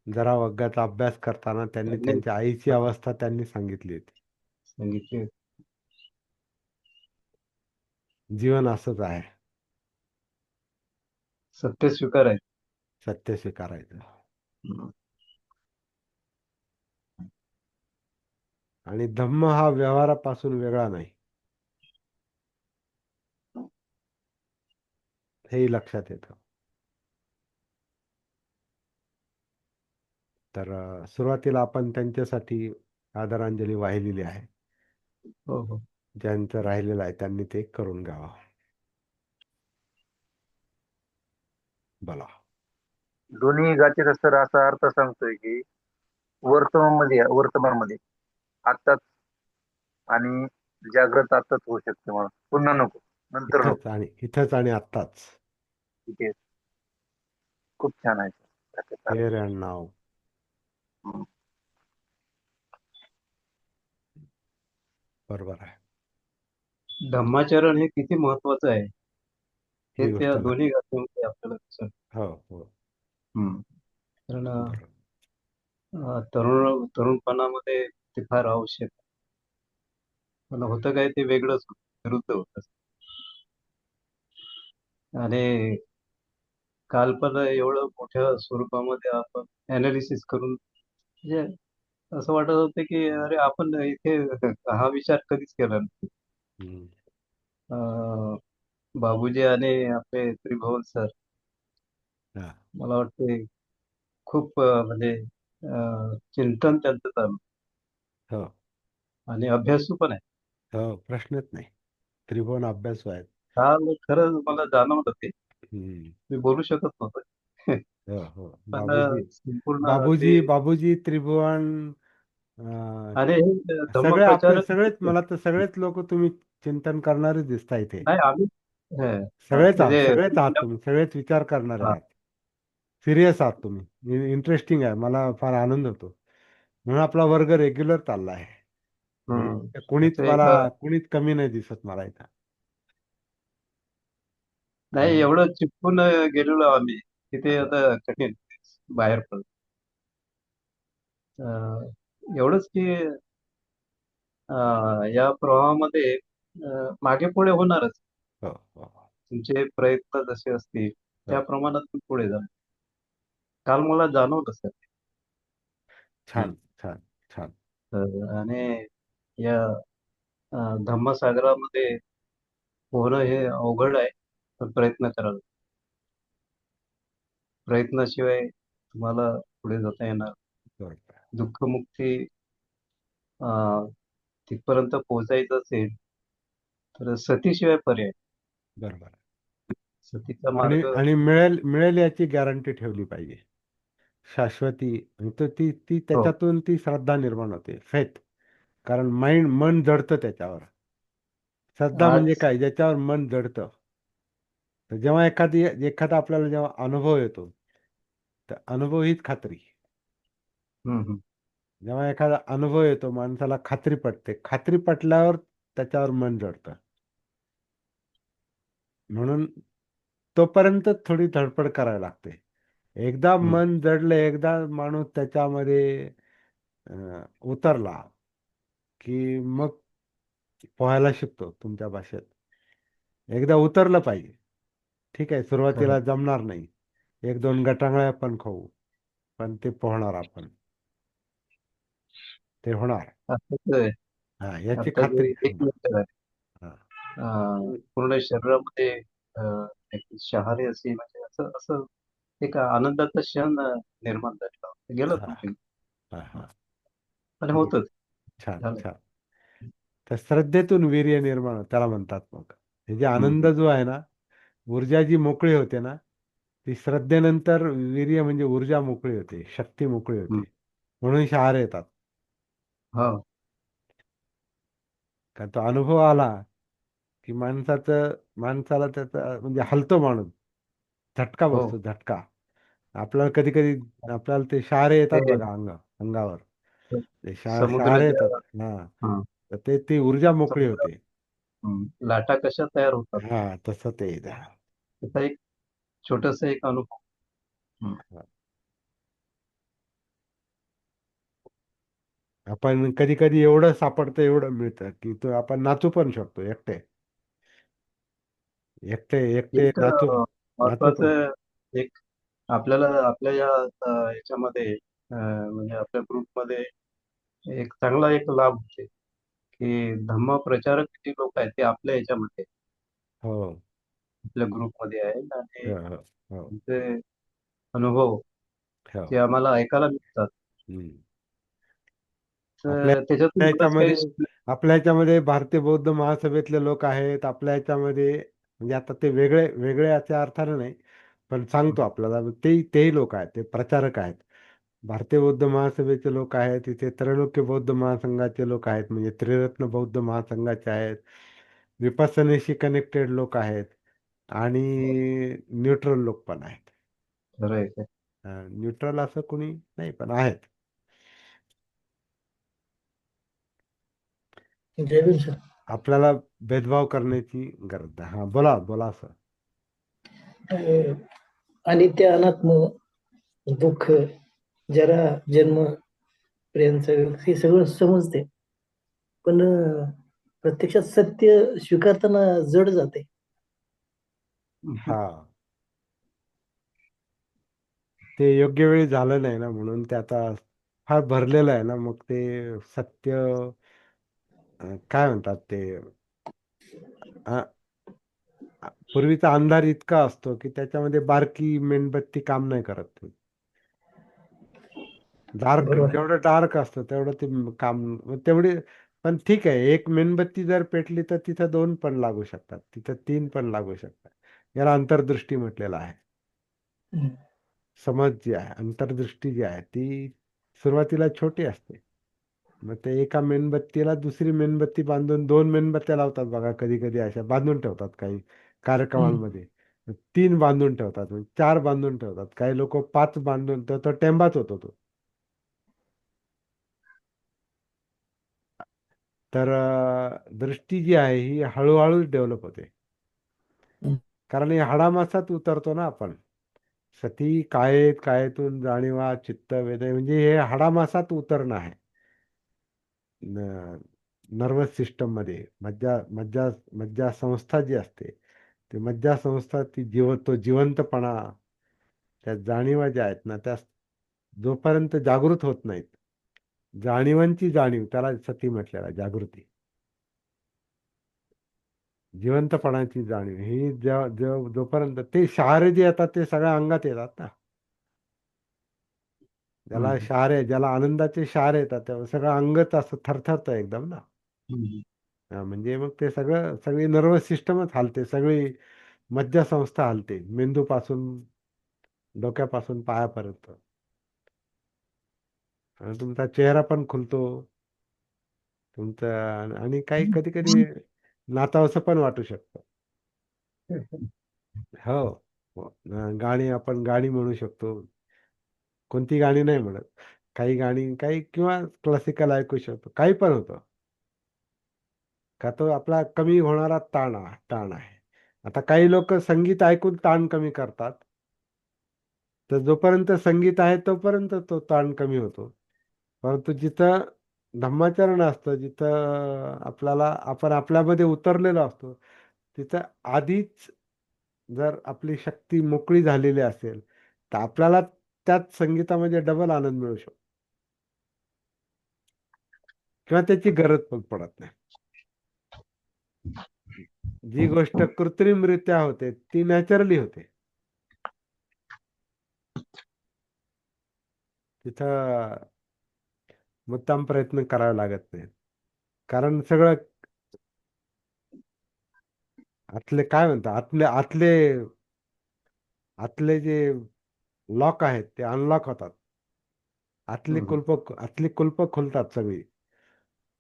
जरा वग्गाचा अभ्यास करताना त्यांनी त्यांच्या आईची अवस्था त्यांनी सांगितली होती. सांगितले. जीवन असंच आहे, सत्य स्वीकारायचं. सत्य स्वीकारायचं. आणि धम्म हा व्यवहारापासून वेगळा नाही, हेही लक्षात येतं. तर सुरुवातीला आपण त्यांच्यासाठी आदरांजली वाहिलेली आहे. हो हो. ज्यांचं राहिलेलं आहे त्यांनी ते करून घ्यावं. बोला. दोन्ही गाथेचा सर असा अर्थ सांगतोय की वर्तमानमध्ये आत्ताच आणि जागृत आत्ताच होऊ शकते. मला पुन्हा नको, नंतर नको. इथंच आणि आत्ताच. इथे खूप छान आहे. Here and now. बरोबर आहे. धम्माचरण हे किती महत्वाचं आहे हे ही त्या गोष्ट दोन्ही गाथेमध्ये आपल्याला दिसत. हो हो. कारण बरोबर. तरुणपणामध्ये ते फार आवश्यक आहे. पण होतं काय, ते वेगळंच विरुद्ध होत. आणि काल पण एवढं मोठ्या स्वरूपामध्ये आपण अनालिसिस करून म्हणजे असं वाटत होतं की अरे आपण इथे हा विचार कधीच केला नाही. बाबूजी आणि आपले त्रिभुवन सर, हा. मला वाटते खूप म्हणजे चिंतन त्यांचं चालू हो आणि अभ्यासू पण आहे. हो, प्रश्नच नाही. त्रिभुवन अभ्यासू आहेत. काल खरंच मला जाणवलं ते. हम्म. मी बोलू शकत नव्हतो. हो हो पण बाबूजी संपूर्ण ते बाबूजी बाबूजी त्रिभुवन आणि हे सगळे आपले धम्मप्रचारक सगळेच मला तर सगळेच लोक तुम्ही चिंतन करणारे दिसता इथे. नाही आम्ही म्हणजे सगळेच आहात तुम्ही, सगळेच विचार करणारे हा, आहात. सिरियस आहात तुम्ही, इंटरेस्टिंग आहे, मला फार आनंद होतो. म्हणून आपला वर्ग रेग्युलर चालला आहे. हम्म. कोणीच त्याचं एक मला कोणीच कमी नाही दिसत मला इथं. नाही आणि एवढं चिपकून गेलेलो आम्ही तिथे आता कठीण बाहेर पड एवढंच की या प्रवाहामध्ये मागे पुढे होणारच. हो हो तुमचे प्रयत्न जसे असतील त्या हो प्रमाणात तुम्ही पुढे जा. काल मला जाणवलं सर. छान छान छान. आणि या धम्मसागरामध्ये पोहणं हे अवघड आहे, पण प्रयत्न कराल. प्रयत्नाशिवाय तुम्हाला पुढे जाता येणार. बरोबर दुःखमुक्ती अं, तिथपर्यंत पोहोचायचं असेल तर सतीशिवाय पर्याय. बरोबर. सतीचा आणि मार्ग आणि मिळेल मिळेल याची गॅरंटी ठेवली पाहिजे. शाश्वती तर ती ती हो. त्याच्यातून ती श्रद्धा निर्माण होते, फेथ. कारण मन जडतं त्याच्यावर. श्रद्धा म्हणजे आज काय, ज्याच्यावर मन जडतं. तर जेव्हा एखादा आपल्याला जेव्हा अनुभव येतो, तर अनुभव हीच खात्री. हम्म, हम्म. जेव्हा एखादा अनुभव येतो माणसाला खात्री पटते, खात्री पटल्यावर त्याच्यावर मन जडतं. म्हणून तोपर्यंत थोडी धडपड करावी लागते. एकदा हम्म. मन जडलं, एकदा माणूस त्याच्यामध्ये उतरला की मग पोहायला शिकतो तुमच्या भाषेत. एकदा उतरलं पाहिजे. ठीक आहे, खरं. सुरुवातीला जमणार नाही, एक दोन गटांगळ्या पण खाऊ, पण ते पोहणार आपण, ते होणार. आताच आहे. हा याची आता जे खात्री. 1 मिनिट आहे हा पूर्ण शरीरामध्ये एक शहारे असे म्हणजे असं असं एक आनंदाचा क्षण निर्माण झालेला गेलं हा तुमचे. हा हा. आणि होतच छान झालं. छान. तर श्रद्धेतून वीर्य निर्माण त्याला म्हणतात. मग हे जे आनंद हम्म, जो आहे ना, ऊर्जा जी मोकळी होते ना, ती श्रद्धेनंतर वीर्य म्हणजे ऊर्जा मोकळी होते, शक्ती मोकळी हम्म. होते. म्हणून शहारे येतात. हो. कारण तो अनुभव आला की माणसाला त्याचा म्हणजे हलतो माणूस, झटका हो. बसतो, झटका. आपल्याला कधी कधी आपल्याला ते शहारे येतात ते बघा अंगावर. ते समुद्र शहारे ज्या येतात. हा. हं, तर ती ऊर्जा मोकळी समुद्र होते. लाटा कशा तयार होतात हा तसं ते त्याचा एक छोटासा एक अनुभव. हं. आपण कधी कधी एवढं सापडतं, एवढं मिळतं की तो आपण नाचू पण शकतो एकटे. एकटे एकटे एक नाचू नाचू पण. महत्वाचं एक आपल्याला आपल्या या याच्यामध्ये म्हणजे आपल्या ग्रुपमध्ये एक चांगला एक लाभ होते की धम्म प्रचारक जे लोक आहेत ते आपल्या याच्यामध्ये हो आपल्या ग्रुपमध्ये आहेत आणि हो हो हो त्यांचे अनुभव हो. जे आम्हाला ऐकायला मिळतात हम्म. आपल्या तर त्याच्यातून आपल्या बरंच काही याच्यामध्ये आपल्या याच्यामध्ये भारतीय बौद्ध महासभेतले लोक आहेत. आपल्या याच्यामध्ये म्हणजे आता ते वेगळे वेगळे याच्या अर्थाने नाही, पण सांगतो आपल्याला, तेही लोक आहेत, ते प्रचारक आहेत. भारतीय बौद्ध महासभेचे लोक आहेत, इथे त्रैलोक्य बौद्ध महासंघाचे लोक आहेत, म्हणजे त्रिरत्न बौद्ध महासंघाचे आहेत. विपස්සनेशी कनेक्टेड लोक आहेत आणि न्यूट्रल लोक पण आहेत. खरं आहे ते. न्यूट्रल असं कोणी नाही, पण आहेत. जय भीम सर. आपल्याला भेदभाव करण्याची गरज नाही. हा बोला बोला सर. अनित्य अनात्म दुःख जरा जन्म प्रियांचं हे सगळं समजते, पण प्रत्यक्षात सत्य स्वीकारताना जड जाते. हा ते योग्य वेळी झालं नाही ना, म्हणून ते आता फार भरलेलं आहे ना, मग ते सत्य काय म्हणतात ते अ, पूर्वीचा अंधार इतका असतो की त्याच्यामध्ये बारकी मेणबत्ती काम नाही करत. बरोबर. जेवढं डार्क असतं तेवढं ते काम तेवढी. पण ठीक आहे, एक मेणबत्ती जर पेटली तर तिथं दोन पण लागू शकतात, तिथं तीन पण लागू शकतात. याला अंतर्दृष्टी म्हटलेलं आहे. हम्म. समज जी आहे, अंतर्दृष्टी जी आहे ती सुरुवातीला छोटी असते. मग ते एका मेणबत्तीला दुसरी मेणबत्ती बांधून 2 मेणबत्त्या लावतात बघा, कधी कधी अशा बांधून ठेवतात काही कार्यक्रमांमध्ये. 3 बांधून ठेवतात, म्हणजे 4 बांधून ठेवतात, काही लोक 5 बांधून, तो टेंबाच होतो तो. तर दृष्टी जी आहे ही हळूहळू डेव्हलप होते, कारण हे हाडामासात उतरतो ना आपण. सती कायेत, कायेतून जाणीवा चित्त वेदय, म्हणजे हे हाडामासात उतरणं आहे. नर्वस सिस्टम मध्ये मज्जा मज्जा मज्जा संस्था जी असते, ती मज्जा संस्था, ती तो जिवंतपणा, त्या जाणीवा ज्या आहेत ना, त्या जोपर्यंत जागृत होत नाहीत, जाणीवांची जाणीव, त्याला सती म्हटलेला आहे, जागृती, जिवंतपणाची जाणीव, ही जोपर्यंत ते शहारे जे येतात ते सगळ्या अंगात येतात ना. ज्याला शहारे, ज्याला आनंदाचे शहारे येतात, तेव्हा सगळं अंगच असं थरथरतं एकदम ना. म्हणजे मग ते सगळी नर्वस सिस्टमच हालते, सगळी मज्जा संस्था हालते, मेंदूपासून डोक्यापासून पायापर्यंत. आणि तुमचा चेहरा पण खुलतो तुमचा. आणि काही कधी कधी नातावंसं पण वाटू शकतं. हो, हो. आपण गाणी म्हणू शकतो, कोणती गाणी नाही म्हणत, काही गाणी, काही किंवा क्लासिकल ऐकू शकतो, काही पण होतं, का तो आपला कमी होणारा ताण आहे. आता काही लोक संगीत ऐकून ताण कमी करतात, तर जोपर्यंत संगीत आहे तोपर्यंत तो ताण कमी होतो. परंतु जिथं धम्माचरण असतं, जिथं आपण आपल्यामध्ये उतरलेलो असतो, तिथं आधीच जर आपली शक्ती मोकळी झालेली असेल, तर आपल्याला त्याच संगीतामध्ये डबल आनंद मिळू शकतो, किंवा त्याची गरज पण पडत नाही. जी गोष्ट कृत्रिमरित्या होते ती नॅचरली होते. तिथं मुद्दाम प्रयत्न करावे लागत नाही, कारण सगळं आतले, काय म्हणतात, आतले जे लॉक आहेत ते अनलॉक होतात. आतली कुलप खुलतात सगळी,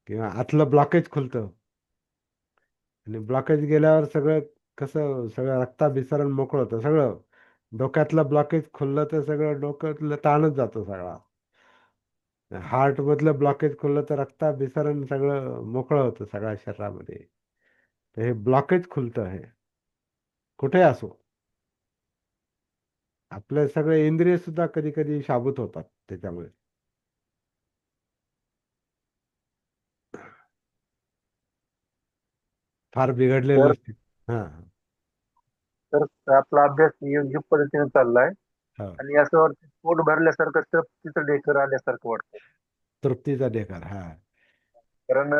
किंवा आतलं ब्लॉकेज खुलतं. आणि ब्लॉकेज गेल्यावर सगळं रक्ताभिसरण मोकळं होतं सगळं. डोक्यातलं ब्लॉकेज खुललं तर सगळं डोक्यातलं ताणच जातो सगळा. हार्ट मधलं ब्लॉकेज खुललं तर रक्ताभिसरण सगळं मोकळं होतं सगळ्या शरीरामध्ये. तर हे ब्लॉकेज खुलतं, हे कुठे असो. आपले सगळे इंद्रिय सुद्धा कधी कधी शाबूत होतात त्याच्यामुळे. फार बिघडलेलं तर असते. हा, तर आपला अभ्यास योग्य पद्धतीने चाललाय, हा. आणि असं वाटतं पोट भरल्यासारखं, तृप्तीचं ढेकर आल्यासारखं वाटतं. तृप्तीचा ढेकर, हा. कारण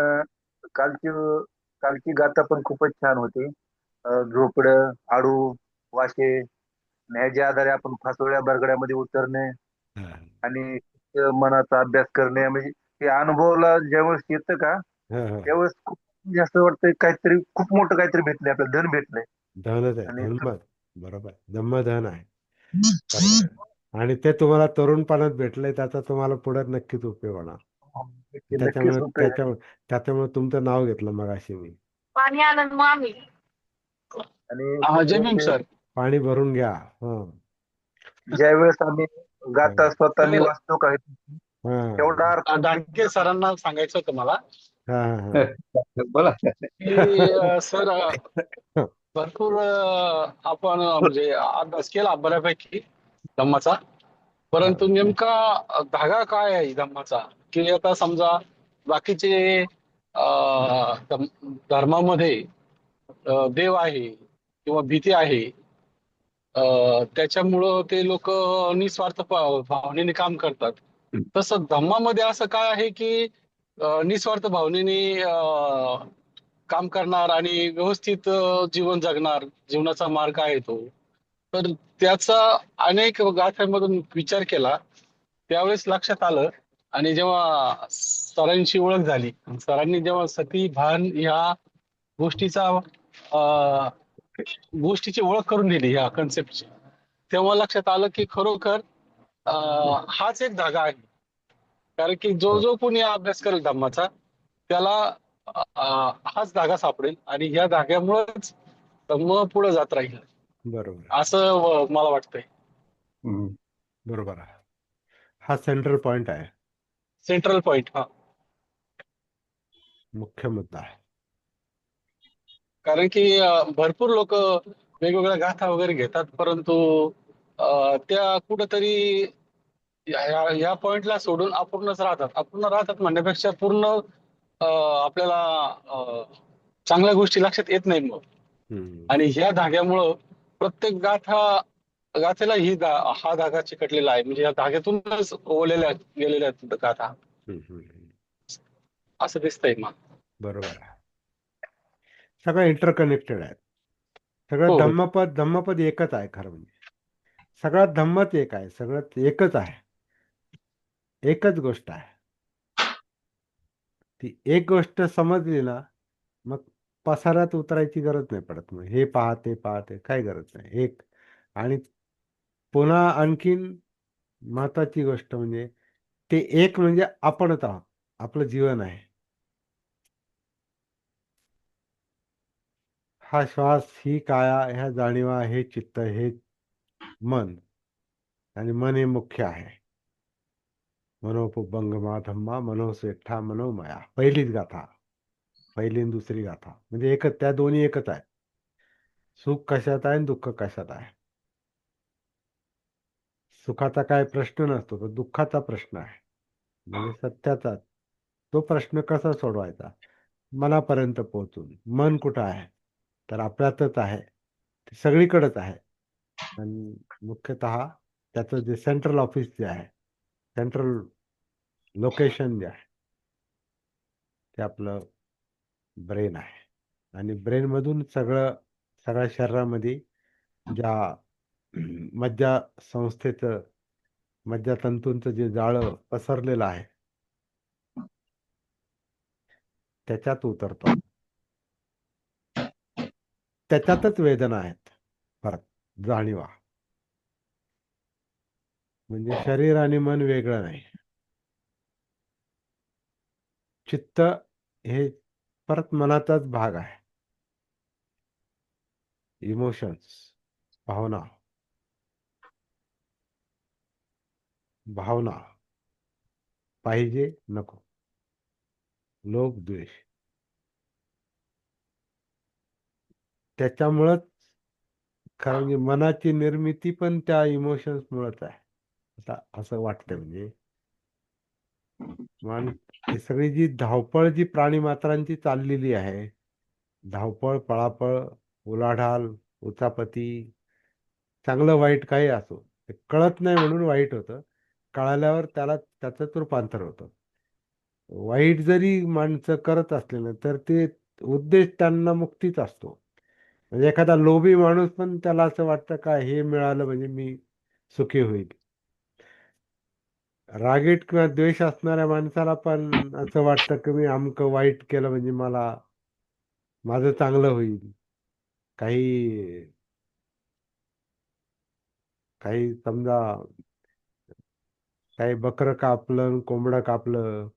कालची कालची गाथा पण खूपच छान होती. झोपडं, आडू, वाशे, ह्याच्या आधारे आपण फासोळ्या बरगड्यामध्ये उतरणे हा, आणि मनाचा अभ्यास करणे, म्हणजे हे अनुभवाला ज्यावेळेस येतं का, हा, हा. त्यावेळेस खूप जास्त वाटतं काहीतरी खूप मोठं काहीतरी भेटलंय, आपलं धन भेटलंय. धनच आहे, आणि धर्म. बरोबर, धम्मधन आहे. बरोबर आहे. आणि ते तुम्हाला तरुणपणात भेटलंय, त्याचा तुम्हाला पुढे नक्कीच उपयोग होणार. नक्कीच त्याच्यामुळे उपयोग आहे. त्याच्यामुळे त्याच्यामुळे तुमचं नाव घेतलं मगाशी मी. पाणी आणून मग आम्ही आणि जय भीम सर. पाणी भरून घ्या. हा, ज्यावेळेस आम्ही गाथा स्वतः मी तर वाचतो काय, हा, तेवढा अर्थ डांगे सरांना सांगायचं होतं मला हा, हा. बोला. की सर भरपूर आपण म्हणजे अभ्यास केला बऱ्यापैकी धम्माचा, परंतु नेमका धागा काय आहे धम्माचा? की आता समजा बाकीचे धर्मामध्ये देव आहे किंवा भीती आहे, त्याच्यामुळं ते लोक निस्वार्थ भावनेने काम करतात. तसं धम्मामध्ये असं काय आहे की निस्वार्थ भावनेने काम करणार आणि व्यवस्थित जीवन जगणार, जीवनाचा मार्ग आहे तो. तर त्याचा अनेक गाथ्यांमधून विचार केला, त्यावेळेस लक्षात आलं. आणि जेव्हा सरांची ओळख झाली, सरांनी जेव्हा सती भान ह्या गोष्टीचा गोष्टीची ओळख करून दिली ह्या कन्सेप्टची, तेव्हा लक्षात आलं की खरोखर हाच एक धागा आहे. कारण की जो जो कोणी अभ्यास करेल धम्माचा त्याला हाच धागा सापडेल आणि या धाग्यामुळेच धम्म पुढे जात राहील बरोबर आहे. असं मला वाटतंय. बरोबर आहे. हा सेंट्रल पॉइंट आहे, सेंट्रल पॉइंट. हा, मुख्य मुद्दा आहे. कारण की भरपूर लोक वेगवेगळ्या गाथा वगैरे घेतात, परंतु त्या कुठंतरी ह्या पॉइंटला सोडून अपूर्णच राहतात. अपूर्ण राहतात म्हणण्यापेक्षा पूर्ण आपल्याला चांगल्या गोष्टी लक्षात येत नाही मग. हम्म. आणि ह्या धाग्यामुळं प्रत्येक गाथेला हा धागा चिकटलेला आहे. म्हणजे या धाग्यातूनच ओलेल्या गेलेल्या आहेत गाथा, हम्म, हम्म. असं दिसतंय मग. बरोबर आहे. सगळं इंटरकनेक्टेड आहे. सगळं हो, हो. धम्मपद एकच आहे खरं म्हणजे. सगळ्यात धम्मच एक आहे, सगळं एकच आहे, एकच गोष्ट आहे. ती एक गोष्ट समजली ना, मग पसारात उतरायची गरज नाही पडत. मग हे पाहते काय गरज नाही. एक आणि पुन्हा आणखीन महत्वाची गोष्ट म्हणजे ते एक म्हणजे आपणच आहोत, आपलं जीवन आहे. हा श्वास, ही काया, ह्या जाणीवा, हे चित्त, हे मन, आणि मन हे मुख्य आहे. मनोपुबंगमा धम्मा मनोसेठा मनोमया. पहिलीच गाथा, पहिली आणि दुसरी गाथा म्हणजे एकच, त्या दोन्ही एकच आहे. सुख कशात आहे आणि दुःख कशात आहे. सुखाचा काय प्रश्न नसतो, तो दुःखाचा प्रश्न आहे, म्हणजे सत्याचा. तो प्रश्न कसा सोडवायचा? मनापर्यंत पोहोचून. मन कुठं आहे? तर आपल्यातच आहे, ते सगळीकडेच आहे. आणि मुख्यतः त्याचं जे सेंट्रल ऑफिस जे आहे, सेंट्रल लोकेशन जे आहे, ते आपलं ब्रेन आहे. आणि ब्रेनमधून सगळ्या शरीरामध्ये ज्या मज्जा संस्थेचं, मज्जातंतूंचं जे जाळं पसरलेलं आहे, त्याच्यात उतरतो. त्याच्यातच वेदना आहेत, परत जाणीवा. म्हणजे शरीर आणि मन वेगळं नाही. चित्त हे परत मनाचाच भाग आहे. इमोशन्स, भावना, पाहिजे नको, लोभ द्वेष, त्याच्यामुळंच खरं म्हणजे मनाची निर्मिती पण त्या इमोशन्स मुळेच आहे, असं वाटतं. म्हणजे मन, ही सगळी जी धावपळ जी प्राणीमात्रांची चाललेली आहे, धावपळ, पळापळ, उलाढाल, उचापती, चांगलं वाईट काही असो, ते कळत नाही म्हणून वाईट होतं, कळाल्यावर त्याचंच रूपांतर होतं. वाईट जरी माणसं करत असले ना, तर ते उद्देश त्यांना मुक्तीच असतो. म्हणजे एखादा लोभी माणूस पण त्याला असं वाटतं का हे मिळालं म्हणजे मी सुखी होईल. रागीट किंवा द्वेष असणाऱ्या माणसाला पण असं वाटतं की मी अमकं वाईट केलं म्हणजे माझं चांगलं होईल. काही काही समजा काही बकरं कापलं, कोंबडं कापलं,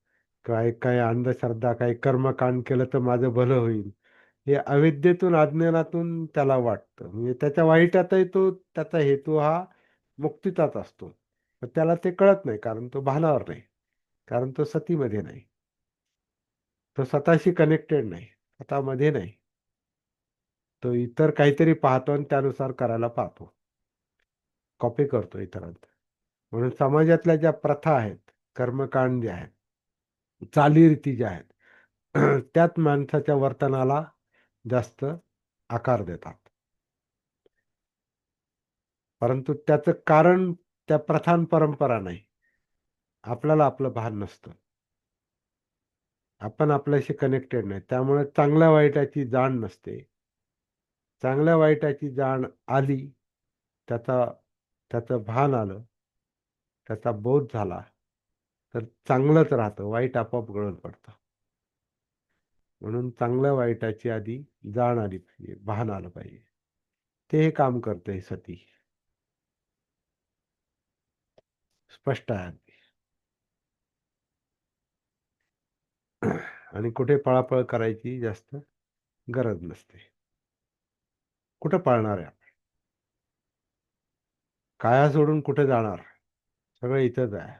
काही अंधश्रद्धा, काही कर्मकांड केलं तर माझं भलं होईल, हे अविद्येतून, अज्ञानातून त्याला वाटतं. म्हणजे त्याच्या वाईटातही त्याचा हेतू हा मुक्तीचाच असतो. पण त्याला ते कळत नाही, कारण तो भानावर नाही, कारण तो सतीमध्ये नाही, तो स्वतःशी कनेक्टेड नाही, स्वतःमध्ये नाही. तो इतर काहीतरी पाहतो आणि त्यानुसार करायला पाहतो, कॉपी करतो इतरांत. म्हणून समाजातल्या ज्या प्रथा आहेत, कर्मकांड जे आहेत, चालीरीती ज्या आहेत, त्यात माणसाच्या वर्तनाला जास्त आकार देतात. परंतु त्याचं कारण त्या प्रथा आणि परंपरा नाही. आपल्याला आपलं भान नसतं, आपण आपल्याशी कनेक्टेड नाही, त्यामुळे चांगल्या वाईटाची जाण नसते. चांगल्या वाईटाची जाण आली, त्याचं भान आलं, त्याचा बोध झाला, तर चांगलंच राहतं, वाईट आपोआप गळून पडतं. म्हणून चांगल्या वाईटाची आधी जाण आली पाहिजे, भान आलं पाहिजे. ते हे काम करते सती. स्पष्ट आहे अगदी. आणि कुठे पळापळ करायची जास्त गरज नसते. कुठं पळणार आहे आपण? काया सोडून कुठे जाणार? सगळं इथंच आहे.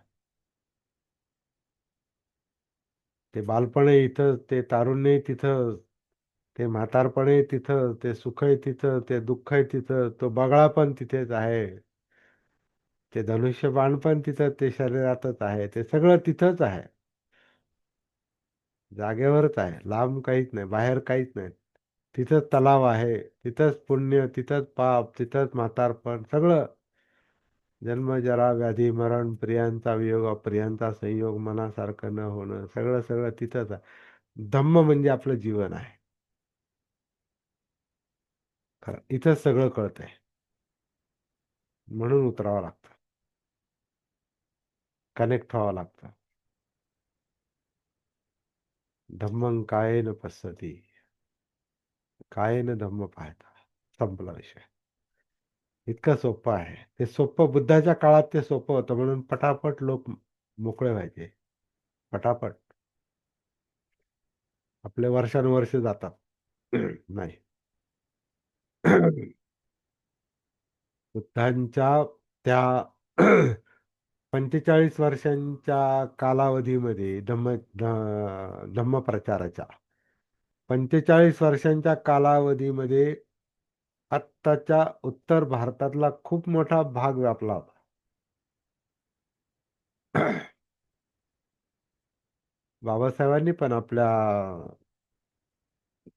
ते बालपण आहे इथं, ते तारुण्य तिथं, ते म्हातारपणे तिथं, ते सुख आहे तिथं, ते दुःख आहे तिथं, तो बगळा पण तिथेच आहे, ते धनुष्यबाण पण तिथं, ते शरीरातच आहे, ते सगळं तिथंच आहे. जागेवरच आहे, लांब काहीच नाही, बाहेर काहीच नाही. तिथंच तलाव आहे, तिथंच पुण्य, तिथंच पाप, तिथंच म्हातारपण, सगळं. जन्म जरा व्याधी मरण, प्रियांचा वियोग अप्रियांचा संयोग, मनासारखं न होणं, सगळं सगळं तिथंच आहे. धम्म म्हणजे आपलं जीवन आहे. खरं इथंच सगळं कळतंय, म्हणून उतरावं लागतं, कनेक्ट व्हावं लागतं. धम्मं कायेन पश्यति, कायेन धम्म पाहता, संपला विषय. इतकं सोपं आहे ते. सोपं बुद्धाच्या काळात ते सोपं होतं, म्हणून पटापट लोक मोकळे व्हायचे. पटापट. आपले वर्षानुवर्ष जातात. नाही. बुद्धांच्या त्या 45 वर्षांच्या कालावधीमध्ये धम्म प्रचाराच्या 45 वर्षांच्या कालावधीमध्ये आत्ताच्या उत्तर भारतातला खूप मोठा भाग व्यापला होता. बाबासाहेबांनी पण आपल्या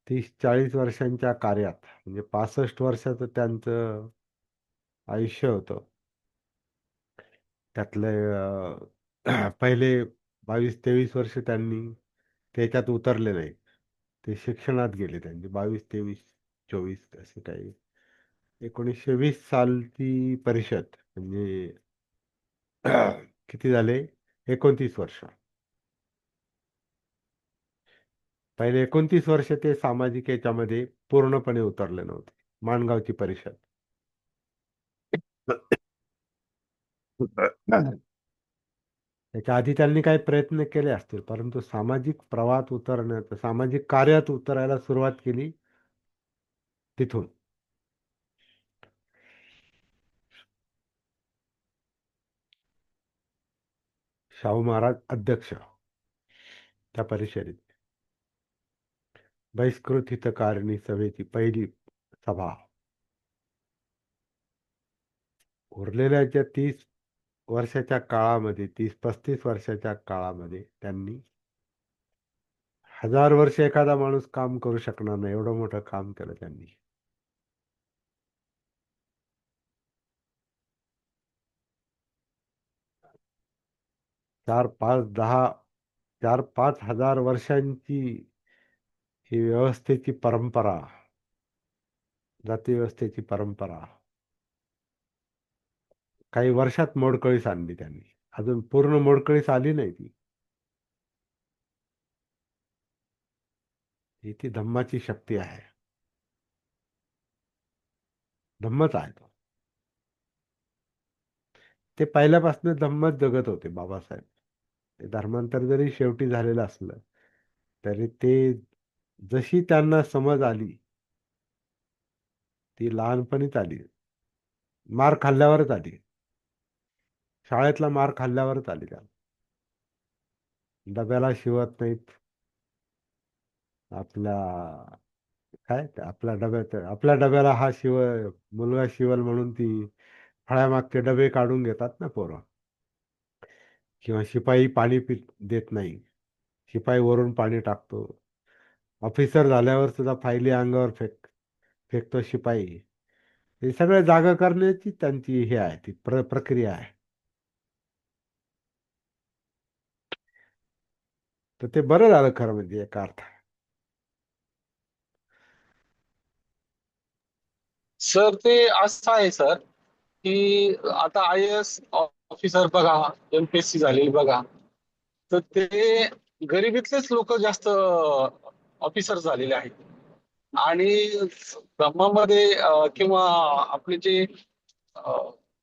30-40 वर्षांच्या कार्यात, म्हणजे 65 वर्षाचं त्यांचं आयुष्य होतं, त्यातले पहिले 22-23 वर्ष त्यांनी त्याच्यात उतरले नाही, ते शिक्षणात गेले त्यांचे. 22-23-24 असे काही. 1920 सालची परिषद म्हणजे किती झाले? 29 वर्ष. पहिले 29 वर्ष ते सामाजिक याच्यामध्ये पूर्णपणे उतरले नव्हते. माणगावची परिषद. त्याच्या आधी त्यांनी काही प्रयत्न केले असतील, परंतु सामाजिक प्रवाहात उतरण्याचं, सामाजिक कार्यात उतरायला सुरुवात केली तिथून. शाहू महाराज अध्यक्ष त्या परिषदेत. बहिष्कृत हितकारिणी सभेची पहिली सभा. उरलेल्या ज्या 30 वर्षाच्या काळामध्ये, 30-35 वर्षाच्या काळामध्ये त्यांनी 1000 वर्ष एखादा माणूस काम करू शकणार नाही, एवढं मोठं काम केलं त्यांनी. चार पाच हजार वर्षांची ही व्यवस्थेची परंपरा, जाती व्यवस्थेची परंपरा काही वर्षात मोडकळीस आणली त्यांनी. अजून पूर्ण मोडकळीस आली नाही ती. ती धम्माची शक्ती आहे. धम्मच आहे तो. ते पहिल्यापासून धम्मच जगत होते बाबासाहेब. ते धर्मांतर जरी शेवटी झालेलं असलं तरी ते, जशी त्यांना समज आली ती लहानपणीच आली. मार खाल्ल्यावरच आली. शाळेतला मार खाल्ल्यावरच आली. त्या डब्याला शिवत नाहीत. आपल्या काय आपल्या डब्याला हा मुलगा शिवल म्हणून ती फळ्यामागचे डबे काढून घेतात ना पोरं. किंवा शिपाई पाणी देत नाही, शिपाई वरून पाणी टाकतो. ऑफिसर झाल्यावर सुद्धा फायली अंगावर फेकतो शिपाई. हे सगळं जागा करण्याची त्यांची हे आहे, ती प्रक्रिया आहे. तर ते बरं झालं खरं म्हणजे एका अर्थ. सर ते असं आहे सर, की आता IAS ऑफिसर बघा, MPSC झालेली बघा, तर ते गरिबीतलेच लोक जास्त ऑफिसर झालेले आहेत. आणि धम्मामध्ये किंवा आपले जे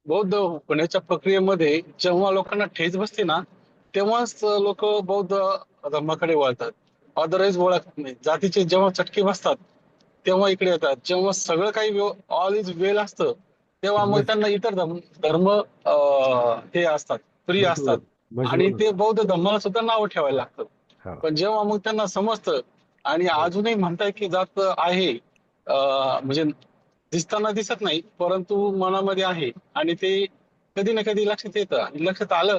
बौद्ध होण्याच्या प्रक्रियेमध्ये जेव्हा लोकांना ठेच बसते ना, तेव्हाच लोक बौद्ध धर्माकडे वळतात. अदरवाईज वळत नाही. जातीचे जेव्हा चटके बसतात तेव्हा इकडे येतात. जेव्हा सगळं काही ऑल इज वेल असतं तेव्हा मग मज त्यांना इतर धर्म धर्म हे असतात, प्रिय असतात. मजबूर आणि मजबूर ते होतात. बौद्ध धर्माला सुद्धा नाव ठेवायला लागतं. हो पण जेव्हा मग त्यांना समजतं आणि हो अजूनही म्हणताय की जात आहे, म्हणजे दिसताना दिसत नाही परंतु मनामध्ये आहे, आणि ते कधी ना कधी लक्षात येतं, आणि लक्षात आलं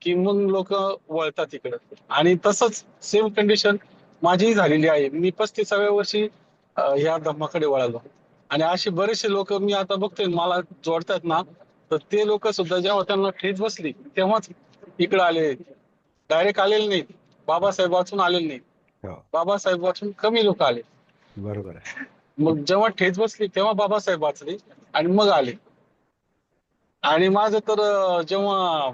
की मग लोक वळतात इकडं. आणि तसंच सेम कंडिशन माझीही झालेली आहे. मी 35व्या वर्षी ह्या धर्माकडे वळालो. आणि असे बरेचसे लोक मी आता बघतोय मला जोडतात ना, तर ते लोक सुद्धा जेव्हा त्यांना ठेच बसली तेव्हाच इकडे आले. डायरेक्ट आलेले नाहीत. बाबासाहेब वाचून आलेले नाहीत. हो बाबासाहेब वाचून कमी लोक आले. बरोबर आहे. मग जेव्हा ठेच बसली तेव्हा बाबासाहेब वाचले आणि मग आले. आणि माझं तर जेव्हा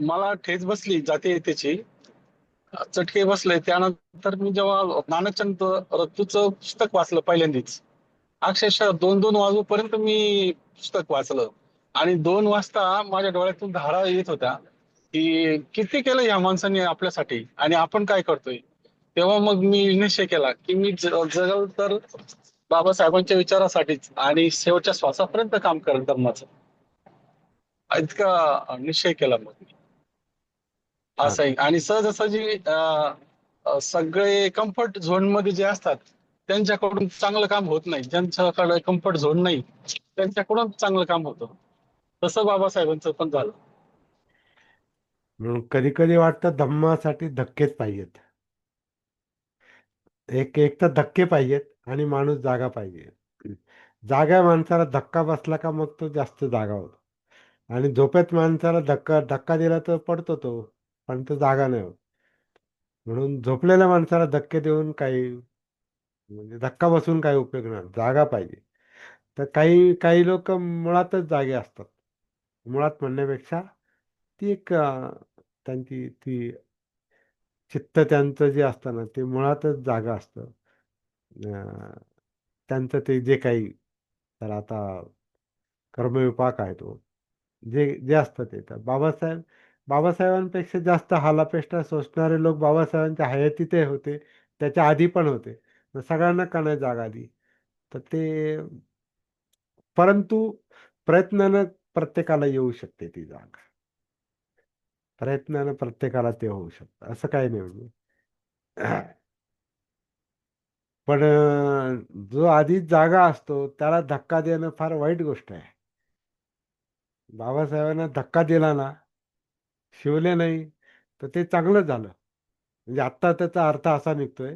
मला ठेच बसली जातीयतेची, चटके बसले, त्यानंतर मी जेव्हा नानकचंद रत्तूचं पुस्तक वाचलं पहिल्यांदाच, अक्षरशः 2-2 वाजूपर्यंत मी पुस्तक वाचलं. आणि 2 वाजता माझ्या डोळ्यातून धारा येत होत्या की किती केलं ह्या माणसाने आपल्यासाठी आणि आपण काय करतोय. तेव्हा मग मी निश्चय केला की मी जगल तर बाबासाहेबांच्या विचारासाठीच आणि शेवटच्या श्वासापर्यंत काम करेल धर्माचं. इतका निश्चय केला मग मी. छान. असं आहे. आणि सहजासहजी सगळे कम्फर्ट झोन मध्ये जे असतात त्यांच्याकडून चांगलं काम होत नाही. ज्यांच्याकडे कम्फर्ट झोन नाही त्यांच्याकडून चांगलं काम होतं. तसं बाबासाहेबांचं पण झालं. म्हणून कधी कधी वाटतं धम्मासाठी धक्केच पाहिजेत. एक एक तर धक्के पाहिजेत आणि माणूस जागा पाहिजे. जागा माणसाला धक्का बसला का मग तो जास्त जागा होतो. आणि झोपेत माणसाला धक्का धक्का दिला तर पडतो तो, पण तो जागा नाही होत. म्हणून झोपलेल्या माणसाला धक्के देऊन काही, म्हणजे धक्का बसून काही उपयोग नाही, जागा पाहिजे. तर काही काही लोक मुळातच जागे असतात. मुळात म्हणण्यापेक्षा ती एक त्यांची ती चित्त त्यांचं जे असतं ना ते मुळातच जागा असतं. अं, त्यांचं ते जे काही, तर आता कर्मविपाक आहे तो, जे जे असतं ते. तर बाबासाहेबांपेक्षा जास्त हालापेष्टा सोसणारे लोक बाबासाहेबांच्या हयातीतही होते, त्याच्या आधी पण होते. मग सगळ्यांना का नाही जाग आली? तर ते, परंतु प्रयत्नानं प्रत्येकाला येऊ शकते ती जाग. प्रयत्नानं प्रत्येकाला ते होऊ शकतं, असं काही नाही म्हणजे. पण जो आधीच जागा असतो त्याला धक्का देणं फार वाईट गोष्ट आहे. बाबासाहेबांना धक्का दिला ना, शिवले नाही, तर ते चांगलं झालं. म्हणजे आत्ता त्याचा अर्थ असा निघतोय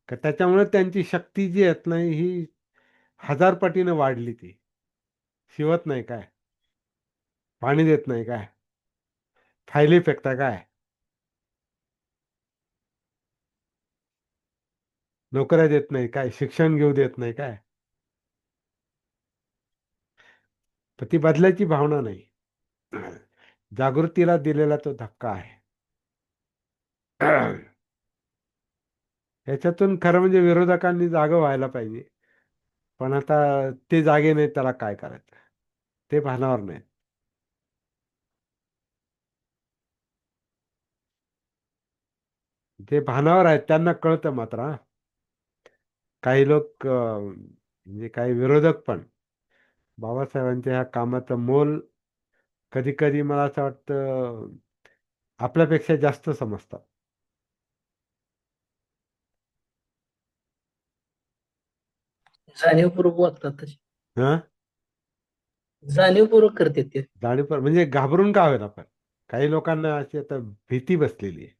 का त्याच्यामुळे त्यांची शक्ती जी येत नाही ही 1000 पटीनं वाढली. ती शिवत नाही काय, पाणी देत नाही काय, फायली फेकता काय, नोकऱ्या देत नाही काय, शिक्षण घेऊ देत नाही काय. तर ती बदलायची भावना नाही. जागृतीला दिलेला तो धक्का आहे. ह्याच्यातून खरं म्हणजे विरोधकांनी जागं व्हायला पाहिजे. पण आता ते जागे नाही, त्याला काय करायचं, ते भानावर नाही. जे भानावर आहेत त्यांना कळतं मात्र, हा. काही लोक म्हणजे काही विरोधक पण बाबासाहेबांच्या ह्या कामाचं मोल कधी कधी मला असं वाटतं आपल्यापेक्षा जास्त समजतात. जाणीवपूर्वक वागतात तसे. हा, जाणीवपूर्वक करतात ते. जाणीव म्हणजे घाबरून का होईना, पण काही लोकांना अशी आता भीती बसलेली आहे.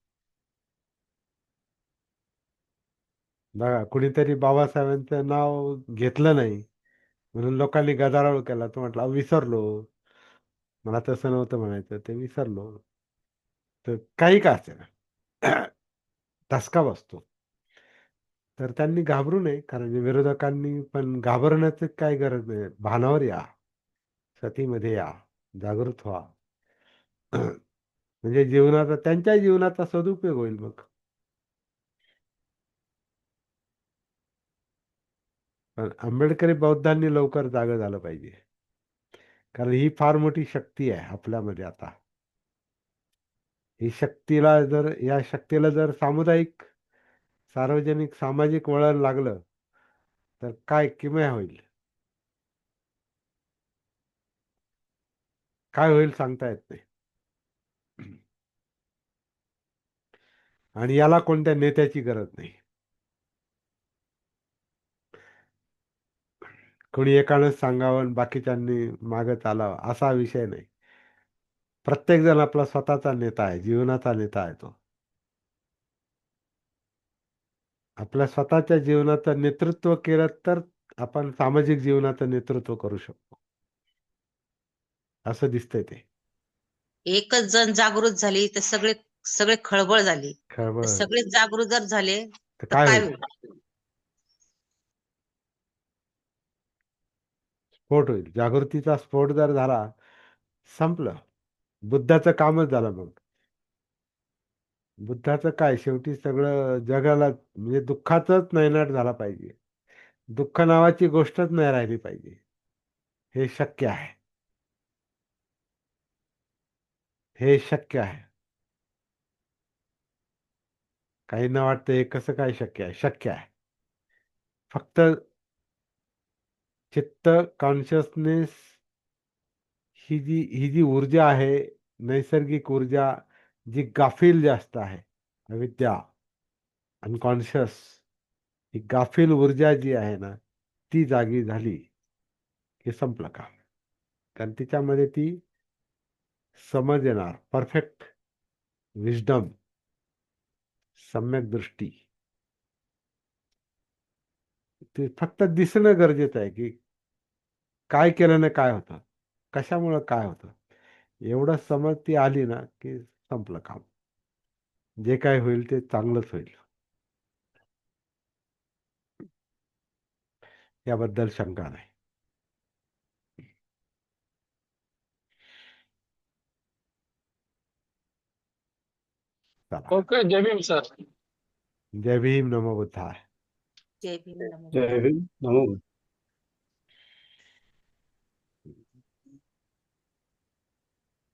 बघा, कुणीतरी बाबासाहेबांचं नाव घेतलं नाही म्हणून लोकांनी गदारोळ केला. तो म्हटलं, "अहो, विसरलो, मला तसं नव्हतं म्हणायचं, ते विसरलो." तर काही का असेना, ठसका बसतो. तर त्यांनी घाबरू नये, कारण विरोधकांनी पण घाबरण्याचं काय गरज नाही. भानावर या, सतीमध्ये या, जागृत व्हा. म्हणजे जीवनाचा, त्यांच्या जीवनाचा सदुपयोग होईल मग. पण आंबेडकरी बौद्धांनी लवकर जागं झालं पाहिजे. कारण ही फार मोठी शक्ती आहे आपल्यामध्ये आता. ही शक्तीला जर या शक्तीला जर सामुदायिक, सार्वजनिक, सामाजिक वळण लागलं तर काय किमया होईल, काय होईल सांगता येत नाही. आणि याला कोणत्या नेत्याची गरज नाही. कोणी एकानंच सांगावं आणि बाकीच्यांनी मागं चालावं असा विषय नाही. प्रत्येक जण आपला स्वतःचा नेता आहे, जीवनाचा नेता आहे तो. आपल्या स्वतःच्या जीवनाचं नेतृत्व केलं तर आपण सामाजिक जीवनाचं नेतृत्व करू शकतो, असं दिसतंय ते. एकच जण जागृत झाली तर सगळे सगळे खळबळ झाली. तर खबर सगळे जागृत जर झाले तर तर काय काय होईल? होईल? स्फोट होईल. जागृतीचा स्फोट जर झाला, संपलं. बुद्धाचं कामच झालं मग. बुद्धाचं काय, शेवटी सगळं जगाला म्हणजे दुःखाचाच नायनाट झाला पाहिजे. दुःख नावाची गोष्टच नाही राहिली पाहिजे. हे शक्य आहे, हे शक्य आहे. काहींना वाटतं हे कसं काय शक्य आहे. शक्य आहे. फक्त चित्त, कॉन्शियसनेस, ही जी ऊर्जा आहे, नैसर्गिक ऊर्जा, जी गाफील जास्त आहे, अविद्या, अनकॉन्शियस, ही गाफील ऊर्जा जी आहे ना, ती जागी झाली की संपलं काम. कारण तिच्यामध्ये ती समज येणार, परफेक्ट विजडम, सम्यक दृष्टी. ते फक्त दिसणं गरजेचं आहे की काय केल्याने काय होतं, कशामुळं काय होतं, एवढं समज ती आली ना की संपलं काम. जे काय होईल ते चांगलंच होईल, याबद्दल शंका नाही. चला, ओके, जय भीम सर. जय भीम, नमो बुद्धाय. जय भीम नमो जय बुद्धाय. हिंद, नमो बुद्धाय.